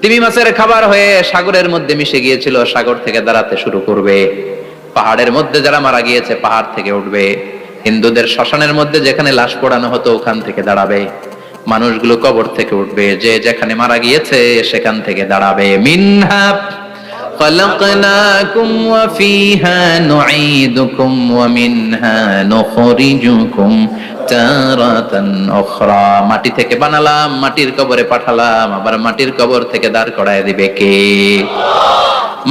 তিমি মাছের খাবার হয়ে সাগরের মধ্যে মিশে গিয়েছিল, সাগর থেকে দাঁড়াতে শুরু করবে। পাহাড়ের মধ্যে যারা মারা গিয়েছে পাহাড় থেকে উঠবে। হিন্দুদের শ্মশানের মধ্যে যেখানে লাশ পোড়ানো হতো ওখান থেকে দাঁড়াবে। মানুষগুলো কবর থেকে উঠবে, যে যেখানে মারা গিয়েছে সেখান থেকে দাঁড়াবে। মিনহা খালাকনাকুম ওয়া ফিহা নুঈদুকুম ওয়া মিনহা নুখরিজুকুম তারাতান উখরা, মাটি থেকে বানালাম, মাটির কবরে পাঠালাম, আবার মাটির কবর থেকে দাঁড় করায় দিবে কে?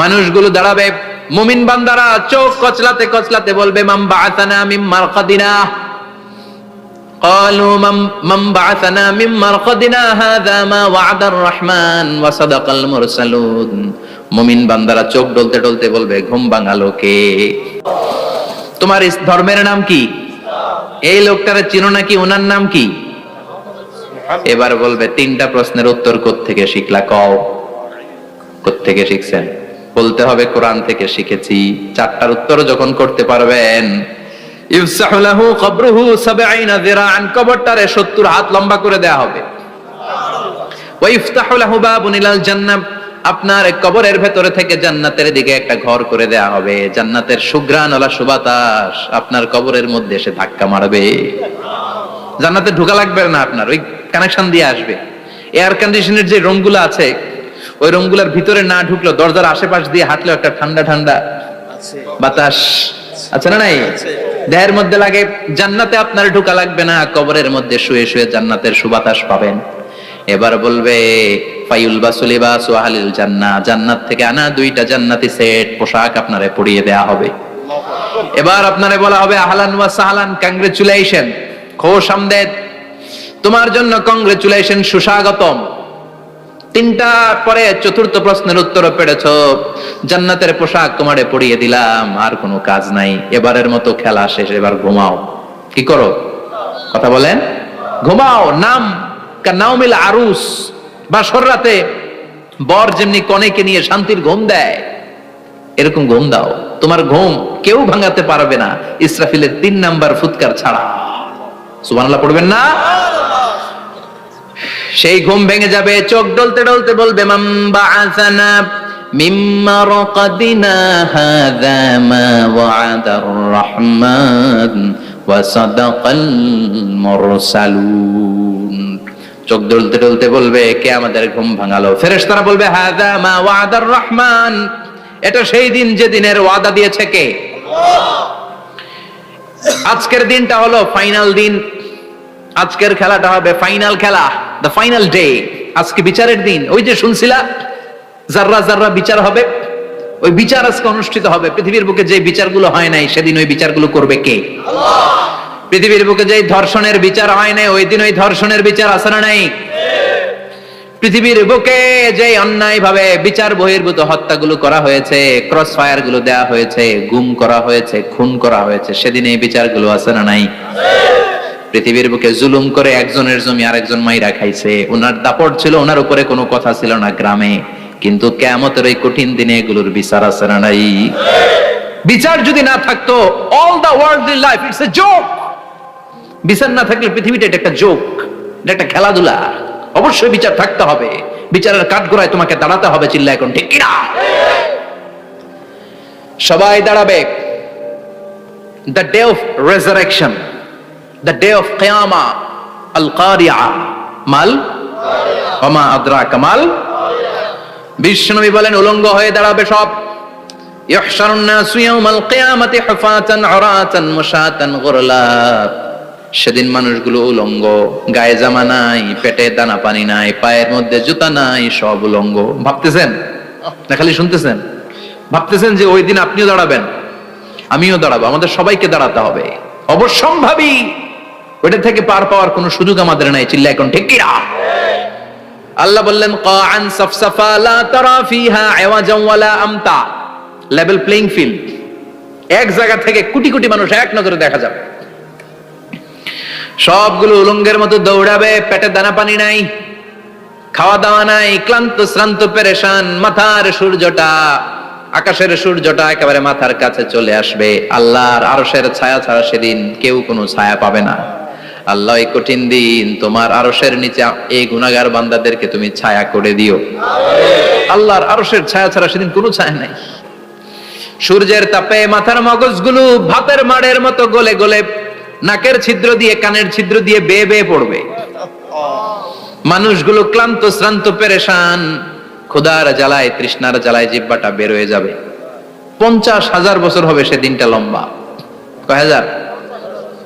মানুষগুলো দাঁড়াবে। মুমিন বান্দারা চোখ কচলাতে কচলাতে বলবে মান বাআসানা মিন মারকাদিনা, قالوا من بعثنا من مرقدنا هذا ما وعد الرحمن وصدق المرسلون। মুমিন বান্দারা চোখ ডলতে ডলতে বলবে ঘুম ভাঙালো কে? তোমার ধর্মের নাম কি? এই লোকটারে চিনো নাকি? ওনার নাম কি? এবার বলবে 3টা প্রশ্নের উত্তর কোত্থেকে শিখলা? কও কোত্থেকে শিখছেন? বলতে হবে কোরআন থেকে শিখেছি। 4টার উত্তর যখন করতে পারবেন, ইফসাহু লাহু কবরুহু 70 যিরাআন, কবরটারে 70 হাত লম্বা করে দেয়া হবে। ওয়া ইফতাহু লাহু বাবুন ইলাল জান্নাহ, আপনার কবরের ভেতরে থেকে জান্নাতের দিকে একটা ঘর করে দেয়া হবে। জান্নাতের সুঘ্রাণওয়ালা সুবাতাস আপনার কবরের মধ্যে এসে ধাক্কা মারবে। জান্নাতে ঢোকা লাগবে না, আপনার ওই কানেকশন দিয়ে আসবে। এয়ার কন্ডিশনের যে রুমগুলো আছে ওই রুমগুলোর ভিতরে না ঢুকলো, দরজার আশেপাশ দিয়ে হাঁটলেও একটা ঠান্ডা ঠান্ডা বাতাস আছে না নাই? দেহের মধ্যে লাগে। জান্নাতে আপনার ঢোকা লাগবে না, কবরের মধ্যে শুয়ে শুয়ে জান্নাতের সুবাতাস পাবেন। এবার বলবে ফায়ুলবাসু লিবাসু আহলিল জান্নাহ, জান্নাত থেকে আনা 2টা জান্নাতি সেট পোশাক আপনারে পরিয়ে দেয়া হবে। এবার আপনারে বলা হবে আহলান ওয়া সাহলান, কংগ্রেচুলেশন, খোশ আমদেদ, তোমার জন্য কংগ্রেচুলেশন, সুস্বাগতম। 3টা পরে 4র্থ প্রশ্নের উত্তর পেরেছো, জান্নাতের পোশাক তোমারে পরিয়ে দিলাম, আর কোনো কাজ নাই, এবারের মতো খেলা শেষ, এবার ঘুমাও। কি করো? কথা বলেন। ঘুমাও। নাম কানাউমিল আরুস, বাসর রাতে বর যেমনি কনেকে নিয়ে শান্তির ঘুম দেয় এরকম ঘুম দাও। তোমার ঘুম কেউ ভাঙাতে পারবে না ইসরাফিলের 3 নাম্বার ফুৎকার ছাড়া। সুবহানাল্লাহ পড়বেন না? সেই ঘুম ভেঙে যাবে। চোখ ডলতে ডলতে বলবে মান বাআসানা মিন মারকাদিনা হাযা মা ওয়া'দার রহমান ওয়া সাদাকাল মুরসালুন। চোখ ডলতে ডলতে বলবে কে আমাদের ঘুম ভাঙালো? ফেরেশতারা বলবে হাযা মা ওয়া'দার রহমান, এটা সেই দিন যে দিনের ওয়াদা দিয়েছে কে? আল্লাহ। আজকের দিনটা হলো ফাইনাল দিন, আজকের খেলাটা হবে ফাইনাল খেলা, দ্য ফাইনাল ডে। আজকে বিচারের দিন। ওই যে শুনছিলা জাররা জাররা বিচার হবে, ওই বিচার আজকে অনুষ্ঠিত হবে। পৃথিবীর বুকে যে বিচারগুলো হয় নাই সেদিন ওই বিচারগুলো করবে কে? আল্লাহ। পৃথিবীর বুকে যে ধর্ষণের বিচার হয় নাই ওই দিন ওই ধর্ষণের বিচার আছে না নাই? পৃথিবীর বুকে যে অন্যায় ভাবে বিচার বহির্ভূত হত্যাগুলো করা হয়েছে, ক্রস ফায়ার গুলো দেয়া হয়েছে, গুম করা হয়েছে, খুন করা হয়েছে, সেদিন এই বিচারগুলো আছে না নাই? পৃথিবীর বুকে জুলুম করে একজনের জমি আরেকজন মাইরা খাইছে, ওনার দাপট ছিল, ওনার উপরে কোনো কথা ছিল না গ্রামে, কিন্তু কিয়ামতের এই কঠিন দিনে এগুলোর বিচার আছে না নাই? বিচার যদি না থাকতো, all the worldly life it's a joke. বিচার না থাকলে পৃথিবীটা এটা একটা জোক, এটা একটা খেলাধুলা। অবশ্যই বিচার থাকতে হবে, বিচারের কাঠগড়ায় তোমাকে দাঁড়াতে হবে। চিল্লা এখন ঠিক কিনা? সবাই দাঁড়াবে। The day of resurrection, the day of কিয়ামা, আল কারিয়া মাল ওমা আদরাকা মাল। বিশ্বনবী বলেন উলঙ্গ হয়ে দাঁড়াবে সব। ইহশারুন নাসু ইয়াউমাল কিয়ামাতি হুফাতান উরাতান মুশাতান গুরলা। সেদিন মানুষগুলো উলঙ্গ, গায়ে জামা নাই, পেটে দানা পানি নাই, পায়ের মধ্যে জুতা নাই, সব উলঙ্গ। ভাবতেছেন না খালি শুনতেছেন? ভাবতেছেন যে ওই দিন আপনিও দাঁড়াবেন, আমিও দাঁড়াবো, আমাদের সবাইকে দাঁড়াতে হবে। অবশ্যম্ভাবী, ওইটা থেকে পার পাওয়ার কোনো সুযোগ আমাদের নাই। চিল্লা এখন ঠিক কিনা? আল্লাহ বললেন কাআন সাফসাফা লা তারা ফিহা আওয়াজান ওয়ালা আমতা। লেভেল প্লেইং ফিল্ড, এক জায়গা থেকে কোটি কোটি মানুষ এক নজরে দেখা যাবে। সবগুলো উলঙ্গের মতো দৌড়াবে, পেটে দানা পানি নাই, খাওয়া দাওয়া নাই, ক্লান্ত শ্রান্ত পেরেশান। মাথার সূর্যটা, আকাশের সূর্যটা একেবারে মাথার কাছে চলে আসবে। আল্লাহর আরশের ছায়া ছাড়া সেদিন কেউ কোনো ছায়া পাবে না। আল্লাহ এই কঠিন দিন তোমার আরশের নিচে এই গুনাহগার বান্দাদেরকে তুমি ছায়া করে দিও। আল্লাহর আরশের ছায়া ছাড়া সেদিন কোনো ছায়া নাই। সূর্যের তাপে মাথার মগজগুলো ভাতের মাড়ের মতো গলে গলে নাকের ছিদ্র দিয়ে, কানের ছিদ্র দিয়ে বেয়ে বেয়ে পড়বে। মানুষগুলো ক্লান্ত শ্রান্ত পেরেশান, ক্ষুধার জ্বালায় তৃষ্ণার জ্বালায় জিহ্বাটা বের হয়ে যাবে। 50,000 বছর হবে সেদিনটা লম্বা। কয় হাজার?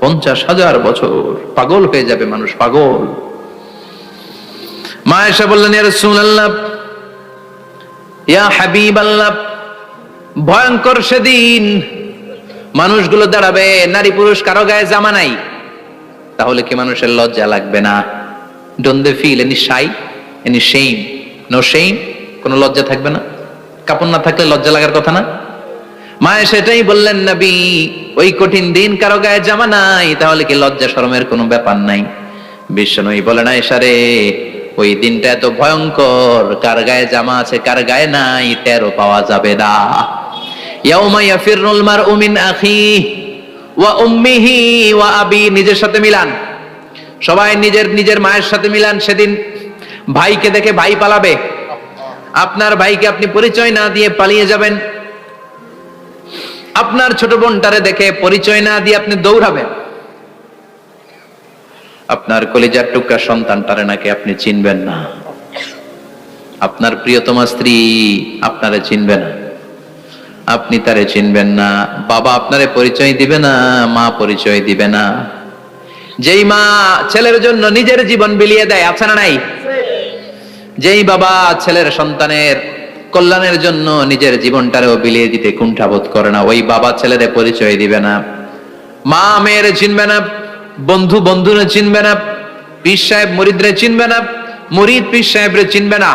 50,000 বছর। পাগল হয়ে যাবে মানুষ, পাগল। মা আয়েশা বললেন ইয়া রাসূলুল্লাহ, ইয়া হাবিবাল্লাহ, ভয়ঙ্কর সেদিন মানুষগুলো দাঁড়াবে, নারী পুরুষ কারো গায়ে জামা নাই। তাহলে কি মানুষের লজ্জা লাগবে না? Don't they feel any shy, any shame? No shame, কোনো লজ্জা থাকবে না? কাপড় না থাকলে লজ্জা লাগার কথা না? মায়ে সেটাই বললেন নবী, ওই কঠিন দিন কারো গায়ে জামা নাই, তাহলে কি লজ্জা শরমের কোনো ব্যাপার নাই? বিশ্বনবী বলেন আয়েশা রে, ওই দিনটা এত ভয়ঙ্কর, কার গায়ে জামা আছে কার গায়ে নাই টেরও পাওয়া যাবে না। ইয়াউমা ইয়াফিরুল মারউ মিন আখিহি ওয়া উম্মিহি ওয়া আবি। নিজের সাথে মিলান, সবাই নিজের নিজের মায়ের সাথে মিলান। সেদিন ভাইকে দেখে ভাই পালাবে। আপনার ভাইকে আপনি পরিচয় না দিয়ে পালিয়ে যাবেন। আপনার ছোট বোনটারে দেখে পরিচয় না দিয়ে আপনি দৌড়াবেন। আপনার কলিজার টুকরা সন্তানটারে নাকি আপনি চিনবেন না। আপনার প্রিয়তমা স্ত্রী আপনারে চিনবে না, আপনি তারে চিনবেন না। বাবা আপনারে পরিচয় দিবে না, মা পরিচয় দিবে না। যেই মা ছেলের জন্য নিজের জীবন বিলিয়ে দেয়, আছে না নাই? যেই বাবা ছেলের সন্তানের কল্যাণের জন্য নিজের জীবনটারেও বিলিয়ে দিতে কুণ্ঠাবোধ করে না, ওই বাবা ছেলেরে পরিচয় দিবে না। মা মেয়েরে চিনবে না, বন্ধু বন্ধুরে চিনবে না, পীর সাহেব মুরিদরে চিনবে না, মুরিদ পীর সাহেবরে চিনবে না,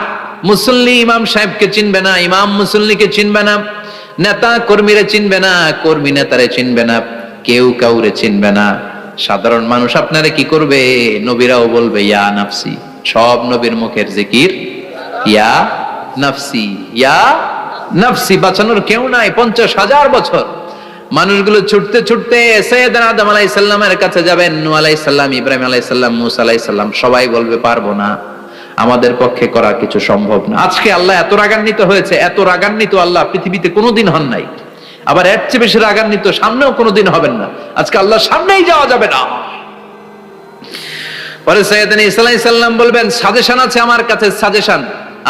মুসল্লি ইমাম সাহেবকে চিনবে না, ইমাম মুসল্লিকে চিনবে না, নেতা কর্মীরে চিনবে না, কর্মী নেতারে চিনবে না, কেউ কাউরে চিনবে না। সাধারণ মানুষ আপনারে কি করবে? নবীরাও বলবে ইয়া নাফসি। সব নবীর মুখের জিকির ইয়া নাফসি, ইয়া নাফসি। বাঁচানোর কেউ নাই। 50,000 বছর মানুষগুলো ছুটতে ছুটতে সাইয়েদনা আদম আলাইহিস সালামের কাছে যাবেন। নূহ আলাইহিস সালাম, ইব্রাহিম আলাইহিস সালাম, মূসা আলাইহিস সালাম, সবাই বলবে পারবো না, আমাদের পক্ষে করা কিছু সম্ভব না। আজকে আল্লাহ এত রাগান্বিত হয়েছে, এত রাগান্বিত আল্লাহ পৃথিবীতে কোনোদিন হন নাই। আবার এর চেয়ে বেশি রাগান্বিত সামনেও কোনোদিন হবেন না। আজকে আল্লাহ সামনেই যাওয়া যাবে না। পরে সাইয়েদনা ঈসা আলাইহিস সালাম বলবেন সাজেশন আছে আমার কাছে, সাজেশন।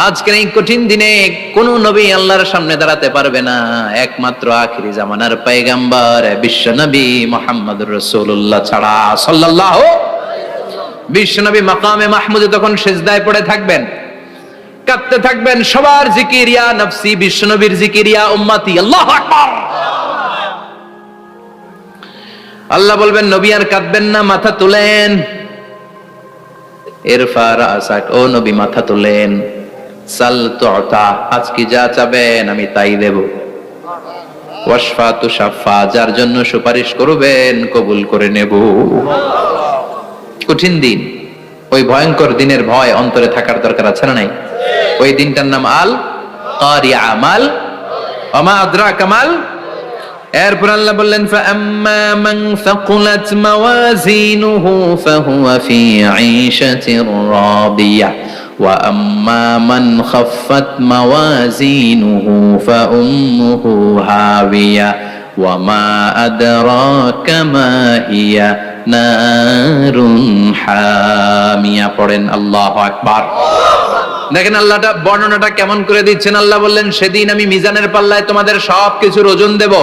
আজকের এই কঠিন দিনে কোন নবী আল্লাহর সামনে দাঁড়াতে পারবে না, একমাত্র আখিরি জামানার পয়গম্বর বিশ্ব নবী মুহাম্মদুর রাসূলুল্লাহ ছাড়া সাল্লাল্লাহু। বিশ্ব নবী মাকামে মাহমুদে তখন সিজদায় পড়ে থাকবেন, কাঁদতে থাকবেন। সবার জিকির ইয়া নফসি, বিশ্ব নবীর জিকির ইয়া উম্মতি। আল্লাহু আকবার। আল্লাহ বলবেন নবী আর কাঁদবেন না, মাথা তুলেন। ইরফা রাসাক, ও নবী মাথা তুলেন। সাল তুতা, আজকে যা চাবেন আমি তাই দেব। ওয়াশফা তুশাফা, যার জন্য সুপারিশ করবেন কবুল করে নেব। কঠিন দিন, ওই ভয়ঙ্কর দিনের ভয় অন্তরে থাকার দরকার আছে না নাই? ওই দিনটার নাম আল কারিয়া। মাল ওমা আদরাকা মাল এরপর আল্লাহ বললেন ফাআম্মা মান সাকুলাত মাওয়াজিনুহু ফাহুয়া ফি ঈশাতির রাদিয়াহ ওয়া আম্মা মান খাফফাত মাওয়াজিনুহু ফাউম্মুহু হাবিয়া ওয়া মা আদরাকা মা হিয়া নারুন হামিয়া। পড়েন আল্লাহু আকবার। দেখেন আল্লাহটা বর্ণনাটা কেমন করে দিচ্ছেন। আল্লাহ বললেন সেদিন আমি মিজানের পাল্লায় তোমাদের সবকিছুর ওজন দেব।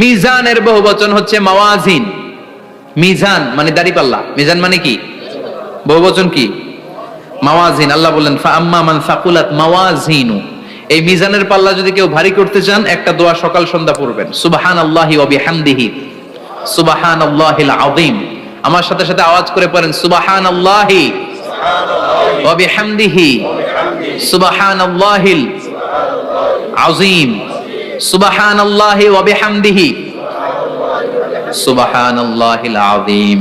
মিজানের বহুবচন হচ্ছে মাওয়াজিন। মিজান মানে দাড়ি পাল্লা, মিজান মানে কি? বহুবচন কি? মাওয়াজিন। আল্লাহ বললেন ফাআম্মা মান সাকুলাত মাওয়াজিনু, এই মিজানের পাল্লা যদি কেউ ভারী করতে চান একটা দোয়া সকাল সন্ধ্যা পড়বেন, সুবহানাল্লাহি ওয়া বিহামদিহি সুবহানাল্লাহিল আযীম। আমার সাথে সাথে আওয়াজ করে পড়েন সুবহানাল্লাহি ওয়া বিহামদিহি সুবহানাল্লাহিল আযীম সুবহানাল্লাহি ওয়া বিহামদিহি সুবহানাল্লাহিল আযীম।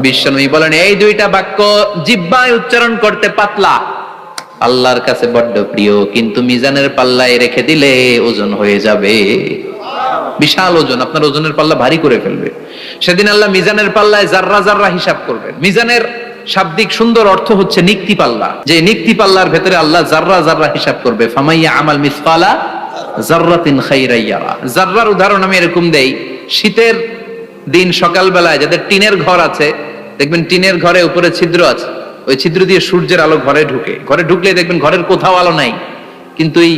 বিশ্বনবী বলেন এই দুইটা বাক্য জিহ্বায় উচ্চারণ করতে পাতলা, আল্লাহর কাছে বড্ড প্রিয়, কিন্তু মিজানের পাল্লায় রেখে দিলে ওজন হয়ে যাবে, বিশাল ওজন, আপনার ওজনের পাল্লা ভারী করে ফেলবে। সেদিন আল্লাহ মিজানের পাল্লায় জাররা জাররা হিসাব করবেন। মিজানের শাব্দিক সুন্দর অর্থ হচ্ছে নিক্তি পাল্লা, যে নিক্তি পাল্লার ভেতরে আল্লাহ জাররা জাররা হিসাব করবে। ফামাইয়া আমাল মিসকালা জাররাতিন খাইরান ইয়ারা। জাররার উদাহরণ আমি এরকম দেই, শীতের দিন সকালবেলায় যাদের টিনের ঘর আছে দেখবেন টিনের ঘরে উপরে ছিদ্র আছে, ওই ছিদ্র দিয়ে সূর্যের আলো ঘরে ঢুকে, ঘরে ঢুকলে দেখবেন ঘরের কোথাও আলো নাই, কিন্তু এই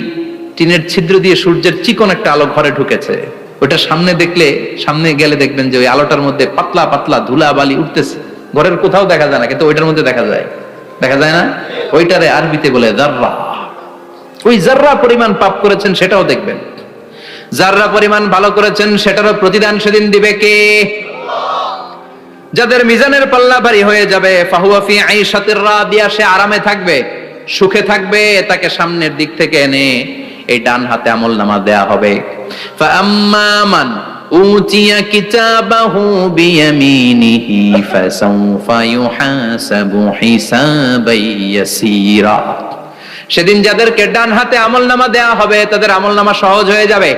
টিনের ছিদ্র দিয়ে সূর্যের চিকন একটা আলো ঘরে ঢুকেছে। ওটা সামনে দেখলে, সামনে গেলে দেখবেন যে ওই আলোটার মধ্যে পাতলা পাতলা ধুলা বালি উঠতেছে, ঘরের কোথাও দেখা যায় না, কিন্তু ওইটার মধ্যে দেখা যায়, দেখা যায় না? ওইটারে আরবিতে বলে জাররা। ওই জাররা পরিমাণ পাপ করেছেন সেটাও দেখবেন, জাররা পরিমাণ ভালো করেছেন সেটারও প্রতিদান সেদিন দিবে কে? যাদের মিজানের পাল্লা ভারী হয়ে যাবে ফাহুয়া ফি আইশাতির রাদিয়া, সে আরামে থাকবে, সুখে থাকবে, তাকে সামনের দিক থেকে এনে এই ডান হাতে আমলনামা দেয়া হবে। ফাআম্মা মান উতিয়া কিতাবাহু বিয়ামিনিহি ফাসাউফা ইউহাসাবু হিসাবান ইয়াসীরা। সেদিন যাদেরকে ডান হাতে আমলনামা দেয়া হবে তাদের আমলনামা সহজ হয়ে যাবে।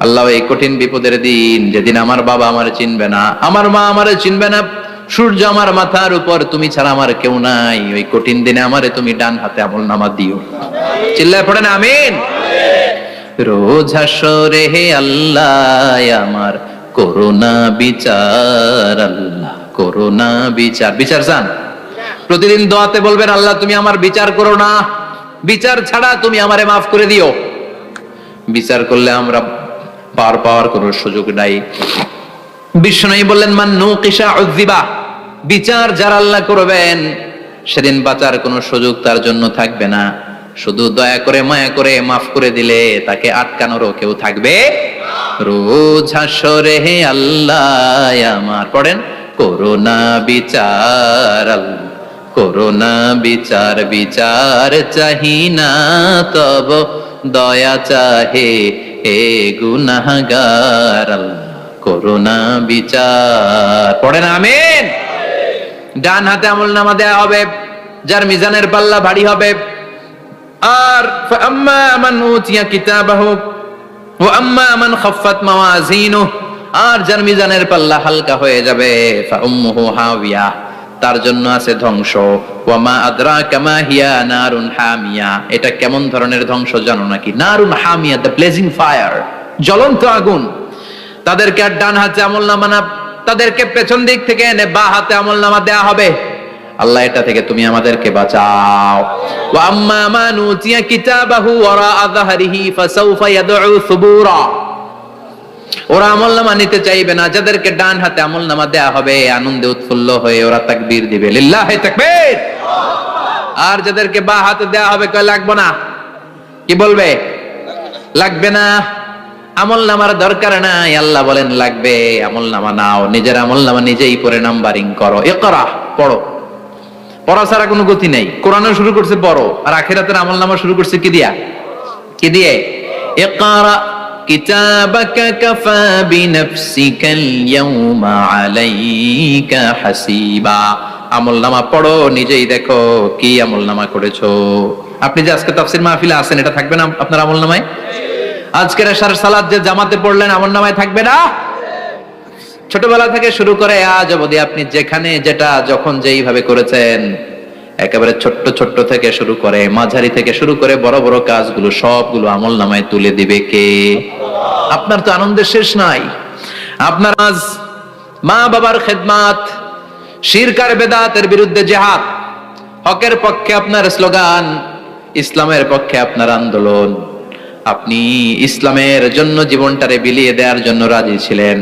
আল্লাহ এই কঠিন বিপদের দিন, যেদিন আমার বাবা আমারে চিনবে না, আমার মা আমারে চিনবে না, সূর্য আমার মাথার উপর, তুমি ছাড়া আমার কেউ নাই, ওই কঠিন দিনে আমারে তুমি ডান হাতে আমলনামা দিও। চিল্লায় পড়েন আমিন। রোজ হাসরে হে আল্লাহ আমার করোনা বিচার, আল্লাহ করোনা বিচার। বিচার চান? প্রতিদিন দোয়াতে বলবেন আল্লাহ তুমি আমার বিচার করো না, বিচার ছাড়া তুমি আমারে মাফ করে দিও। বিচার করলে আমরা পার পাওয়ার কোনো সুযোগ নাই। বিষ্ণু বললেন মান নুকিশা উযিবা, বিচার যারা আল্লাহ করবেন সেদিন বাঁচার কোনো সুযোগ তার জন্য থাকবে না। শুধু দয়া করে মায়া করে মাফ করে দিলে তাকে আটকানোরও কেউ থাকবে। রোজ হাসরে হে আল্লাহ আমার, পড়েন করোনা বিচার, আল্লাহ করোনা বিচার, বিচার চাহি না তব দয়া চাহে হে গুনাহগার, আল্লাহ করোনা বিচার। পড়েন আমিন। ডান হাতে আমলনামা দেয়া হবে যার মিজানের পাল্লা ভারী হবে। আর ফাআম্মা মান উতিয়া কিতাবাহু ওয়া আম্মা মান খাফফাত মাওয়াজিনুহু, আর যার মিজানের পাল্লা হালকা হয়ে যাবে ফাউম্মুহু হাবিয়া, তার জন্য আছে ধ্বংস। ওয়া মা আদরাকা মা হিয়া নারুন হামিয়া, এটা কেমন ধরনের ধ্বংস জানো নাকি? নারুন হামিয়া, দ্য ব্লেজিং ফায়ার, জ্বলন্ত আগুন। তাদেরকে আর ডান হাতে আমলনামা না, তাদেরকে পেছন দিক থেকে এনে বা হাতে আমলনামা দেয়া হবে। আল্লাহ এটা থেকে তুমি আমাদেরকে বাঁচাও। ওয়া আম্মা মান উতিয়া কিতাবাহু ওয়ারা যাহরিহি ফাসাউফা ইয়াদউ সুবুরা, ওরা আমলনামা নিতে চাইবে না। যাদেরকে ডান হাতে আমলনামা দেয়া হবে আনন্দে উৎফুল্ল হয়ে ওরা তাকবীর দিবে, লিল্লাহি তাকবীর। আর যাদেরকে বা হাতে দেয়া হবে কয় লাগবে না, কি বলবে? লাগবে না, আমলনামার দরকার নাই। আল্লাহ বলেন লাগবে, আমলনামা নাও, নিজের আমলনামা নিজেই পড়ে নাম্বারিং করো। ইকরা, পড়ো, পড়া ছাড়া কোনো গতি নেই। কোরআনও শুরু করছে পড়ো, আর আখিরাতের আমলনামা শুরু করছে কি দিয়া? কি দিয়ে? ইকরা কিতাবাকা কাফা বিনাফসিকাল ইয়াউমা আলাইকা হাসিবা। আমলনামা পড়ো, নিজেই দেখো কি আমলনামা করেছো। আপনি যে আজকে তাফসীর মাহফিলে আছেন, এটা থাকবে না আপনার আমলনামায়? আজকের এশার সালাত যে জামাতে পড়লেন আমলনামায় থাকবে না? ছোটবেলা থেকে শুরু করে আজ অবধি আপনি যেখানে যেটা যখন যেইভাবে করেছেন, একেবারে ছোট্ট ছোট্ট থেকে শুরু করে মাঝারি থেকে শুরু করে বড় বড় কাজগুলো সবগুলো আমলনামায় তুলে দিবে কে? আপনার তো আনন্দের শেষ নাই। আপনার আজ মা বাবার খেদমাত, শিরক আর বেদাতের বিরুদ্ধে জিহাদ, হকের পক্ষে আপনার স্লোগান, ইসলামের পক্ষে আপনার আন্দোলন, আপনি ইসলামের জন্য জীবনটারে বিলিয়ে দেওয়ার জন্য রাজি ছিলেন,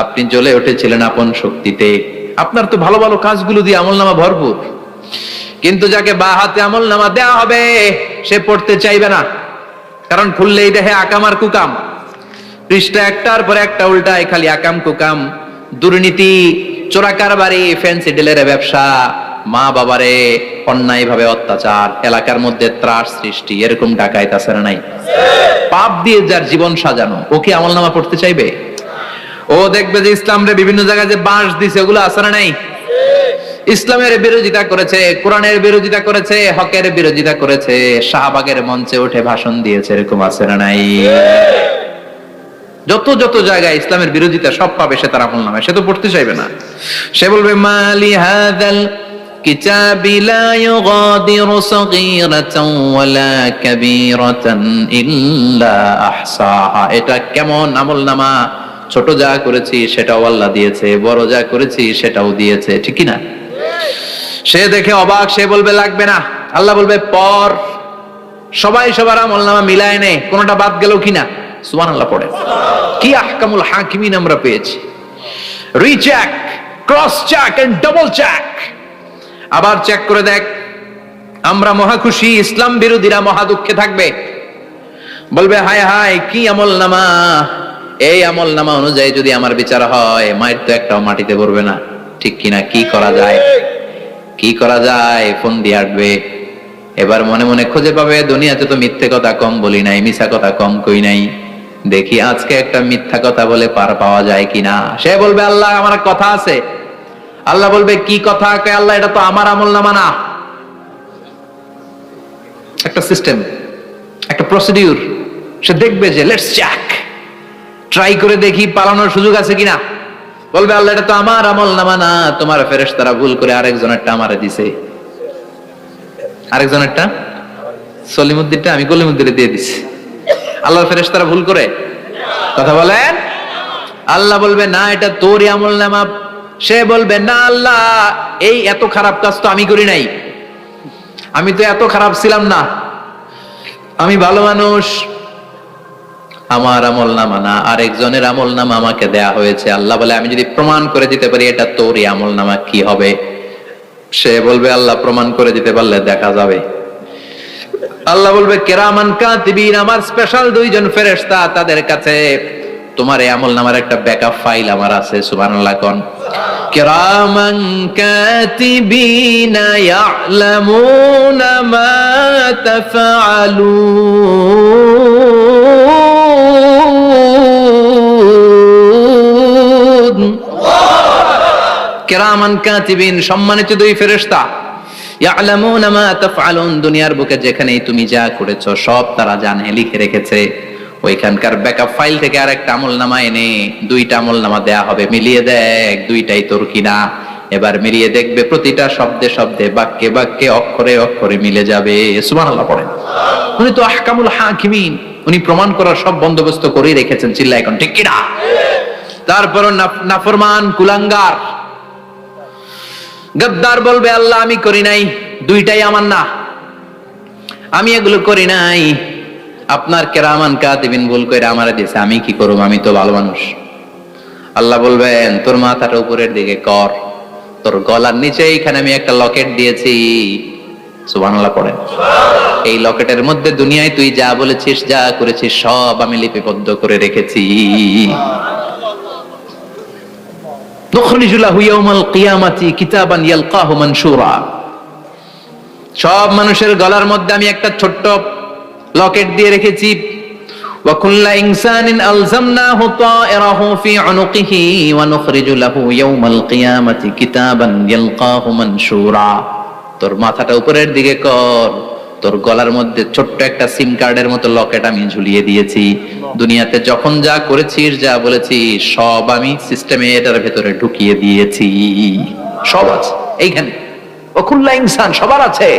আপনি জ্বলে উঠেছিলেন আপন শক্তিতে। আপনার তো ভালো ভালো কাজগুলো দিয়ে আমলনামা ভরপুর, কিন্তু যাকে বা হাতে আমলনামা দেয়া হবে সে পড়তে চাইবে না, কারণ খুললেই দেখে আকাম আর কুকাম, পৃষ্ঠা একটার পর একটা উল্টায় খালি আকাম কুকাম, দুর্নীতি, চোরা কারবারি, ফ্যান্সি ডিলের ব্যবসা, মা বাবারে অন্যায় ভাবে অত্যাচার, এলাকার মধ্যে ত্রাস সৃষ্টি, এরকম ডাকাইত আছে না নাই? পাপ দিয়ে যার জীবন সাজানো, ও কি আমলনামা পড়তে চাইবে? ও দেখবে যে ইসলামরে বিভিন্ন জায়গায় যে বাঁশ দিছে ওগুলো আছে না নাই? ইসলামের বিরোধিতা করেছে, কোরআনের বিরোধিতা করেছে, হকের বিরোধিতা করেছে, শাহবাগের মঞ্চে উঠে ভাষণ দিয়েছে, এরকম আছে না নাই? যত যত জায়গায় ইসলামের বিরোধিতা সব পাবে সে তার আমলনামায়, সে তো পড়তে চাইবে না। সে বলবে মালি হাযাল কিতাবি লা ইউগাদিরু সাগীরাতান ওয়ালা কাবীরাতান ইল্লা আহসাহা। এটা কেমন আমলনামা, ছোট যা করেছি সেটাও আল্লাহ দিয়েছে, বড় যা করেছি সেটাও দিয়েছে, ঠিক কি না? সে দেখে অবাক, সে বলবে লাগবে না। আল্লাহ বলবে পর, সবাই সবার আমলনামা মিলায় নে, কোনটা বাদ গেল কিনা। সুবহানাল্লাহ পড়ে। কি আহকামুল হাকিমিন আমরা পেয়েছি। Recheck, cross check and double check, আবার চেক করে দেখ। আমরা মহা খুশি, ইসলাম বিরোধীরা মহা দুঃখে থাকবে, বলবে হায় হায় কি আমলনামা, এই আমলনামা অনুযায়ী যদি আমার বিচার হয় মায়ের তো একটাও মাটিতে পড়বে না, ঠিক কিনা? কি করা যায়, কি করা যায়? ফোন দিয়ে আসবে। এবার মনে মনে খুঁজে পাবে দুনিয়াতে তো মিথ্যে কথা কম বলি নাই, মিছা কথা কম কই নাই, দেখি আজকে একটা মিথ্যা কথা বলে পার পাওয়া যায় কিনা। সে বলবে আল্লাহ আমার কথা আছে। আল্লাহ বলবে কি কথা? আল্লাহ এটা তো আমার আমলনামা না। একটা সিস্টেম, একটা প্রসিডিউর। সে দেখবে যে লেটস চেক, ট্রাই করে দেখি পালানোর সুযোগ আছে কিনা। বলবে আল্লাহ এটা তো আমার আমলনামা না, তোমার ফেরেশতারা ভুল করে আরেকজনেরটা আমারে দিছে, আরেকজনেরটা সলিমুদ্দিনটা আমি কলিমুদ্দিনে দিয়ে দিছি। আল্লাহর ফেরেশতারা ভুল করে কথা বলেন? আল্লাহ বলবে না এটা তোরই আমলনামা। সে বলবে না আল্লাহ এই এত খারাপ কাজ তো আমি করি নাই, আমি তো এত খারাপ ছিলাম না, আমি ভালো মানুষ, আমার আমলনামা না আরেকজনের আমলনামা আমাকে দেয়া হয়েছে। আল্লাহ বলে আমি যদি প্রমাণ করে দিতে পারি এটা তোরই আমলনামা কি হবে? সে বলবে আল্লাহ প্রমাণ করে দিতে পারলে দেখা যাবে। আল্লাহ বলবে কিরামান কাতিবিন, আমার স্পেশাল দুইজন ফেরেশতা, তাদের কাছে তোমার এই আমলনামার একটা ব্যাকআপ ফাইল আমার আছে। সুবহানাল্লাহ কোন। কিরামান কাতিবিন ইয়ালামুনা মা তাফআলুন। কিরামান কাতিবিন, সম্মানিত দুই ফেরেশতা, ইয়ালামুনা মা তাফআলুন, দুনিয়ার বুকে যেখানেই তুমি যা করেছো সব তারা জানে, লিখে রেখেছে। ওইখানকার ব্যাকআপ ফাইল থেকে আরেকটা আমলনামা এনে দুইটা আমলনামা দেয়া হবে, মিলিয়ে দেখ দুইটাই তোর কিনা। এবার মিলিয়ে দেখবে প্রতিটা শব্দে শব্দে, বাক্যে বাক্যে, অক্ষরে অক্ষরে মিলে যাবে। সুবহানাল্লাহ পড়েন। উনি তো আহকামুল হাকিমিন, উনি প্রমাণ করার সব বন্দোবস্ত করেই রেখেছেন। চিল্লা এখন ঠিক কিনা? তারপর নাফরমান কুলাঙ্গার গদ্দার বলবে আল্লাহ আমি করি নাই, দুইটাই আমার না, আমি এগুলো করি নাই, আপনার কিরামান কাতিবিন ভুল করে আমারে দিয়েছে, আমি কি করব, আমি তো ভালো মানুষ। আল্লাহ বলবেন তোর মাথাটা উপরের দিকে কর, তোর গলার নিচে এইখানে আমি একটা লকেট দিয়েছি। সুবহানাল্লাহ পড়েন। এই লকেটের মধ্যে দুনিয়ায় তুই যা বলেছিস যা করেছিস সব আমি লিপিবদ্ধ করে রেখেছি। নুখরিজু লাহু ইয়াউমাল কিয়ামাতি কিতাবান ইয়ালকাহু মানশুরা, সব মানুষের গলার মধ্যে আমি একটা ছোট্ট লকেট দিয়ে রেখেছি। ওয়া কুল্লা ইনসানিন আলজামনাহু তায়রাহু ফি উনুকিহি ওয়া নুখরিজু লাহু ইয়াউমাল কিয়ামাতি কিতাবান ইয়ালকাহু মানশুরা। তোর মাথাটা উপরের দিকে কর, তোর গলার মধ্যে ছোট্ট একটা সিম কার্ডের মতো লকেট আমি ঝুলিয়ে দিয়েছি। দুনিয়াতে যখন যা করেছিস, যা বলেছিস, সব আমি সিস্টেমে এটার ভেতরে ঢুকিয়ে দিয়েছি। সব আছে এইখানে। ওকুল্লা ইনসান, সবার আছে।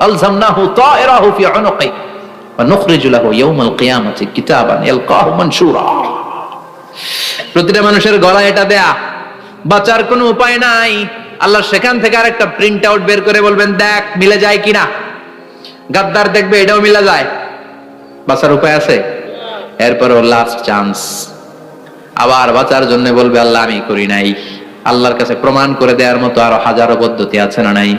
আলজামনাহু তায়রাহু ফি উনুকি ওয়া নুখরিজু লাহু ইয়াওমাল কিয়ামাতি কিতাবান ইয়ালকাহু মানশুরা। প্রতিটা মানুষের গলায় এটা দেয়া, বাঁচার কোনো উপায় নাই। আল্লাহ সেখান থেকে আরেকটা প্রিন্ট আউট বের করে বলবেন, দেখ মিলে যায় কিনা। গাদ্দার দেখবে এটাও মিলা যায়, বাঁচার উপায় আছে। এরপরও লাস্ট চান্স, আবার বাঁচার জন্য বলবে আল্লাহ আমি করি নাই। আল্লাহর কাছে প্রমাণ করে দেওয়ার মতো আরো হাজারো পদ্ধতি আছে না নাই?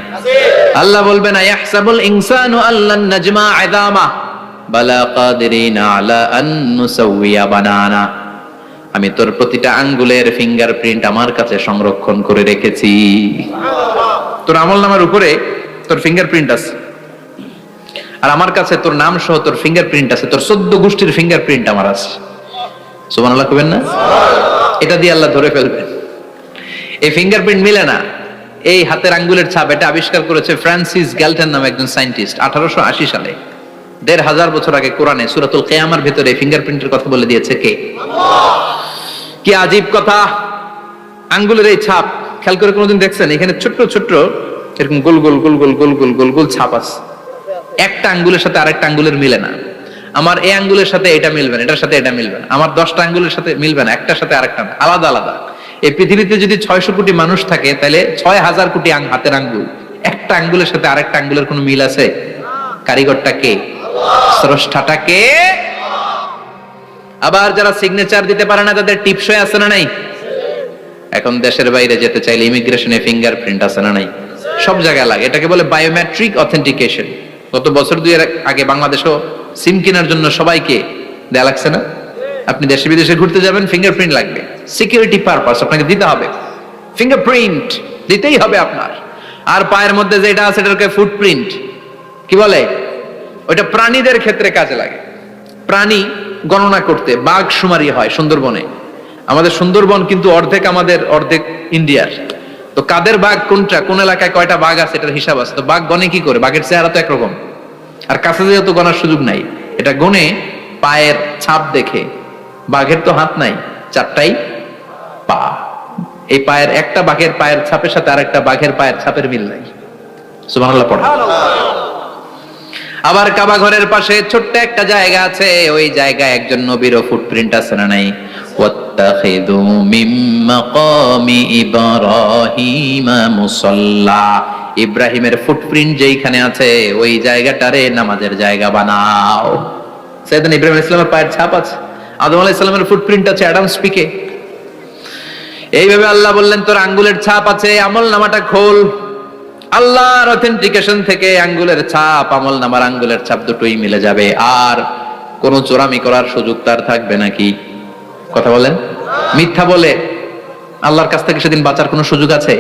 আল্লাহ বলবেন ইয়াহসাবুল ইনসানু আল্লান নাজমা ইযামা বালা কাদিরিনা আলা আন নুসাউইয়া বানানা। আমি তোর প্রতিটা আঙ্গুলের ফিঙ্গারপ্রিন্ট আমার কাছে সংরক্ষণ করে রেখেছি। তোর আমলনামার উপরে তোর ফিঙ্গারপ্রিন্ট আছে, আর আমার কাছে তোর নাম সহ তোর ফিঙ্গারপ্রিন্ট আছে। তোর 14 গোষ্ঠীর ফিঙ্গারপ্রিন্ট আমার আছে। সুবহানাল্লাহ কইবেন না? এটা দিয়ে আল্লাহ ধরে ফেলবেন। এই ফিঙ্গারপ্রিন্ট মিলে না। এই হাতের আঙ্গুলের ছাপ, এটা আবিষ্কার করেছে ফ্রান্সিস গ্যালটন নামে একজন সায়েন্টিস্ট 1880 সালে। 1500 বছর আগে কোরআনে সূরাতুল কিয়ামার ভিতরে ফিঙ্গারপ্রিন্টের কথা বলে দিয়েছে কে? আল্লাহ। কি আজীব কথা! আঙ্গুলের এই ছাপ খেয়াল করে কোনোদিন দেখছেন? এখানে ছোট্ট ছোট্ট এরকম গোল গোল গোল গোল গোল গোল গোল গোল ছাপ আছে। একটা আঙ্গুলের সাথে আরেকটা আঙ্গুলের মিলে না। আমার এই আঙ্গুলের সাথে এটা মিলবে না, এটার সাথে এটা মিলবে না। আমার 10টা আঙ্গুলের সাথে মিলবে না, একটার সাথে আরেকটা না, আলাদা আলাদা। এই পৃথিবীতে যদি 600 কোটি মানুষ থাকে, তাহলে 6000 কোটি হাতের আঙ্গুল। একটা আঙ্গুলের সাথে আরেকটা আঙ্গুলের কোনো মিল আছে? কারিগরটা কে? স্রষ্টাটা কে? আবার যারা সিগনেচার দিতে পারে না, তাদের টিপসই আছে না নাই? এখন দেশের বাইরে যেতে চাইলে ইমিগ্রেশনে ফিঙ্গারপ্রিন্ট আছে না নাই? সব জায়গায় লাগে। এটাকে বলে বায়োমেট্রিক অথেন্টিকেশন। গত বছর 2 আগে বাংলাদেশও সিম কেনার জন্য সবাইকে দেয়া লাগছে না? আপনি দেশে বিদেশে ঘুরতে যাবেন, ফিঙ্গারপ্রিন্ট লাগবে। সিকিউরিটি পারপাস আপনাকে দিতে হবে, ফিঙ্গারপ্রিন্ট দিতেই হবে আপনার। আর পায়ের মধ্যে যেটা আছে এটাকে ফুটপ্রিন্ট কি বলে? ওইটা প্রাণীদের ক্ষেত্রে কাজে লাগে। প্রাণী গণনা করতে বাঘ শুমারি হয় সুন্দরবনে। আমাদের সুন্দরবন কিন্তু অর্ধেক আমাদের, অর্ধেক ইন্ডিয়ার। তো কাদের বাঘ কোনটা, কোন এলাকায় কয়টা বাঘ আছে এটার হিসাব আছে। তো বাঘ গনে কি করে? বাঘের চেহারা তো একরকম, আর কাছে যেহেতু গনার সুযোগ নাই, এটা গনে পায়ের ছাপ দেখে। বাঘের তো হাত নাই, 4টাই পা। এই পায়ের একটা বাঘের পায়ের ছাপের সাথে আর একটা বাঘের পায়ের ছাপের মিল নাই। সুবহানাল্লাহ পড়া। আবার কাবা ঘরের পাশে ছোট্ট একটা জায়গা আছে, ওই জায়গায় একজন নবীরও ফুটপ্রিন্ট আছে না নাই? ওয়াত্তাখিযু মিন মাকামি ইব্রাহিম মুসাল্লা। ইব্রাহিমের ফুটপ্রিন্ট যেইখানে আছে, ওই জায়গাটারে নামাজের জায়গা বানাও। সাইয়েদনা ইব্রাহিম আলাইহিস সালামের পায়ের ছাপ আছে, আদম আলাইহিস সালামের ফুটপ্রিন্ট আছে অ্যাডামস পিকে। এইভাবে আল্লাহ বললেন তোর আঙ্গুলের ছাপ আছে, আমলনামাটা খোল। আল্লাহর অথেন্টিকেশন থেকে আঙ্গুলের ছাপ, আমলনামার আঙ্গুলের ছাপ দুটোই মিলে যাবে। আর কোন চোরামি করার সুযোগ তার থাকবে নাকি? কথা বলেন। মিথ্যা বলে আল্লাহর কাছ থেকে সেদিন বাঁচার কোনো সুযোগ আছে?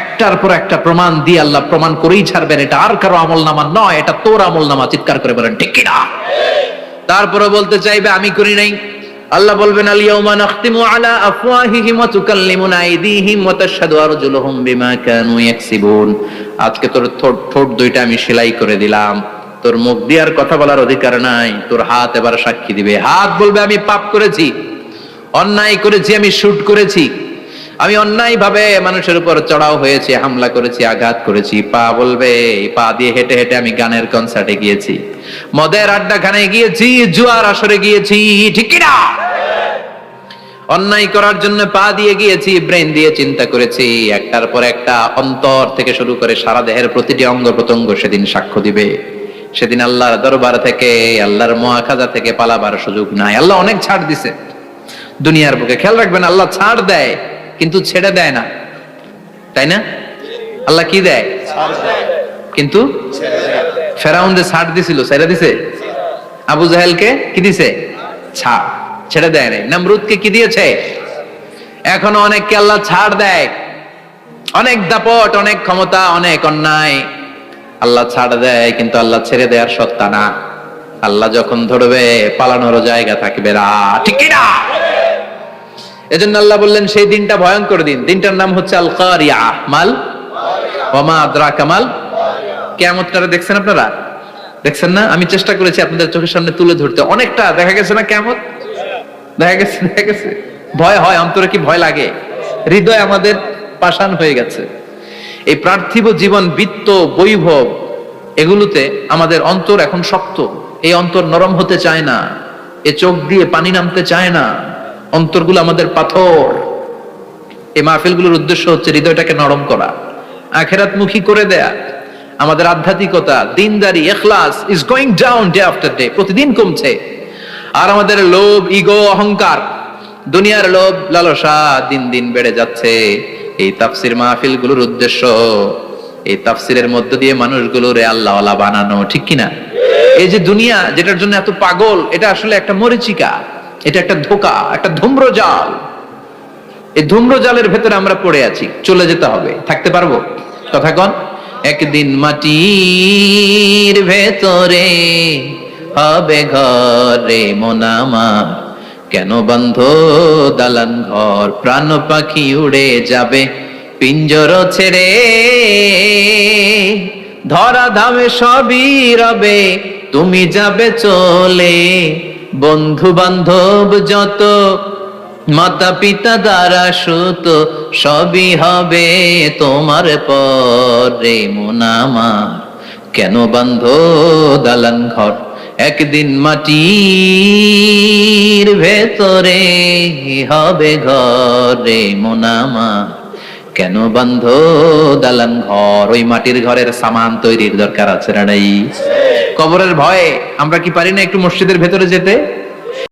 একটার পর একটা প্রমাণ দিয়ে আল্লাহ প্রমাণ করেই ছাড়বেন এটা আর কারো আমলনামা নয়, এটা তোর আমলনামা। চিৎকার করে বলেন ঠিক কিনা? তারপরে বলতে চাইবে আমি করি নাই। আল্লাহ বলবেন আল ইয়াউমা নাখতিমু আলা আফওয়াহিহিম ওয়া তুকাল্লিমুনা আইদিহিম ওয়া তাশহাদু আরজুলুহুম বিমা কানু ইয়াকসিবুন। আজকে তোর ঠোঁট দুইটা আমি সেলাই করে দিলাম, তোর মুখ দিয়ে আর কথা বলার অধিকার নাই। তোর হাত এবার সাক্ষী দিবে। হাত বলবে আমি পাপ করেছি, অন্যায় করেছি, আমি শুট করেছি, আমি অন্যায় ভাবে মানুষের উপর চড়াও হয়েছি, হামলা করেছি, আঘাত করেছি। পা বলবে পা দিয়ে হেঁটে হেঁটে আমি গানের কনসার্টে গিয়েছি, মদের আড্ডাখানায় গিয়েছি, জুয়ার আসরে গিয়েছি। ঠিক কিনা? অন্যায় করার জন্য পা দিয়ে গিয়েছি, ব্রেন দিয়ে চিন্তা করেছি। একটার পর একটা অন্তর থেকে শুরু করে সারা দেহের প্রতিটি অঙ্গ প্রত্যঙ্গ সেদিন সাক্ষ্য দিবে। সেদিন আল্লাহর দরবার থেকে, আল্লাহর মুআখাযা থেকে পালাবার সুযোগ নাই। আল্লাহ অনেক ছাড় দিছে দুনিয়ার বুকে। খেয়াল রাখবেন, আল্লাহ ছাড় দেয় কিন্তু ছেড়ে দেয় না, তাই না? আল্লাহ কি দেয়? কিন্তু ফেরাউনকে ছাড় দিছিল, ছেড়ে দিছে। আবু জাহেলকে কি দিছে? ছাড়, ছেড়ে দেয় নাই। নমরুদকে কি দিয়েছে? এখনো অনেককে আল্লাহ ছাড় দেয়। অনেক দাপট, অনেক ক্ষমতা, অনেক অন্যায় আল্লাহ ছাড় দেয়, কিন্তু আল্লাহ ছেড়ে দেওয়ার সত্তা না। আল্লাহ যখন ধরবে পালানোর জায়গা থাকবে না। ঠিক কি না? এজন্য আল্লাহ বললেন সেই দিনটা ভয়ঙ্কর দিন। দিনটার নাম হচ্ছে আল কারিয়া। মাল ওয়া মা আদরাকা মাল। কিয়ামতটা দেখছেন আপনারা? দেখছেন না, আমি চেষ্টা করেছি আপনাদের চোখের সামনে তুলে ধরতে, অনেকটা দেখা গেছে না কেমন, দেখা গেছে ভয় হয়, অন্তরে কি ভয় লাগে, হৃদয় আমাদের পাষাণ হয়ে গেছে। এই পার্থিব জীবন, বিত্ত, বৈভব, এগুলোতে আমাদের অন্তর এখন শক্ত, এই অন্তর নরম হতে চায় না, এ চোখ দিয়ে পানি নামতে চায় না, অন্তরগুলো আমাদের পাথর। এই মাহফিলগুলোর উদ্দেশ্য হচ্ছে হৃদয়টাকে নরম করা, আখিরাতমুখী করে দেয়া। আমাদের আধ্যাত্মিকতা, দিনদারি, ইখলাস is going down day after day, প্রতিদিন কমছে। আর আমাদের লোভ, ইগো, অহংকার, দুনিয়ার লোভ, লালসা দিন দিন বেড়ে যাচ্ছে। এই তাফসির মাহফিলগুলোর উদ্দেশ্য এই তাফসিরের মধ্য দিয়ে মানুষগুলোরে আল্লাহওয়ালা বানানো, ঠিক কিনা? এই যে দুনিয়া যেটার জন্য এত পাগল, এটা আসলে একটা মরিচিকা, এটা একটা ধোঁকা, একটা ধূম্রজাল। এই ধূম্রজালের ভেতরে আমরা পড়ে আছি, চলে যেতে হবে, থাকতে পারবো? কথা কন। একদিন মাটির ভেতরে হবে ঘরে মন আমার, কেন বন্ধ দালান ঘর, প্রাণ পাখি উড়ে যাবে পিঞ্জর ছেড়ে, ধরা ধামে সবই রবে তুমি যাবে চলে, বন্ধু বান্ধব যত, মাতা পিতা দ্বারা সুত, সবই হবে তোমার পরে মন আমার, কেন বন্ধ দালান ঘর, একদিন মাটির ভেতরে হবে ঘরে মন আমার, কেন বন্ধ দালান ঘর। ওই মাটির ঘরের সামান তৈরির দরকার আছে না নাই? কবরের ভয়ে আমরা কি পারি না একটু মসজিদের ভেতরে যেতে?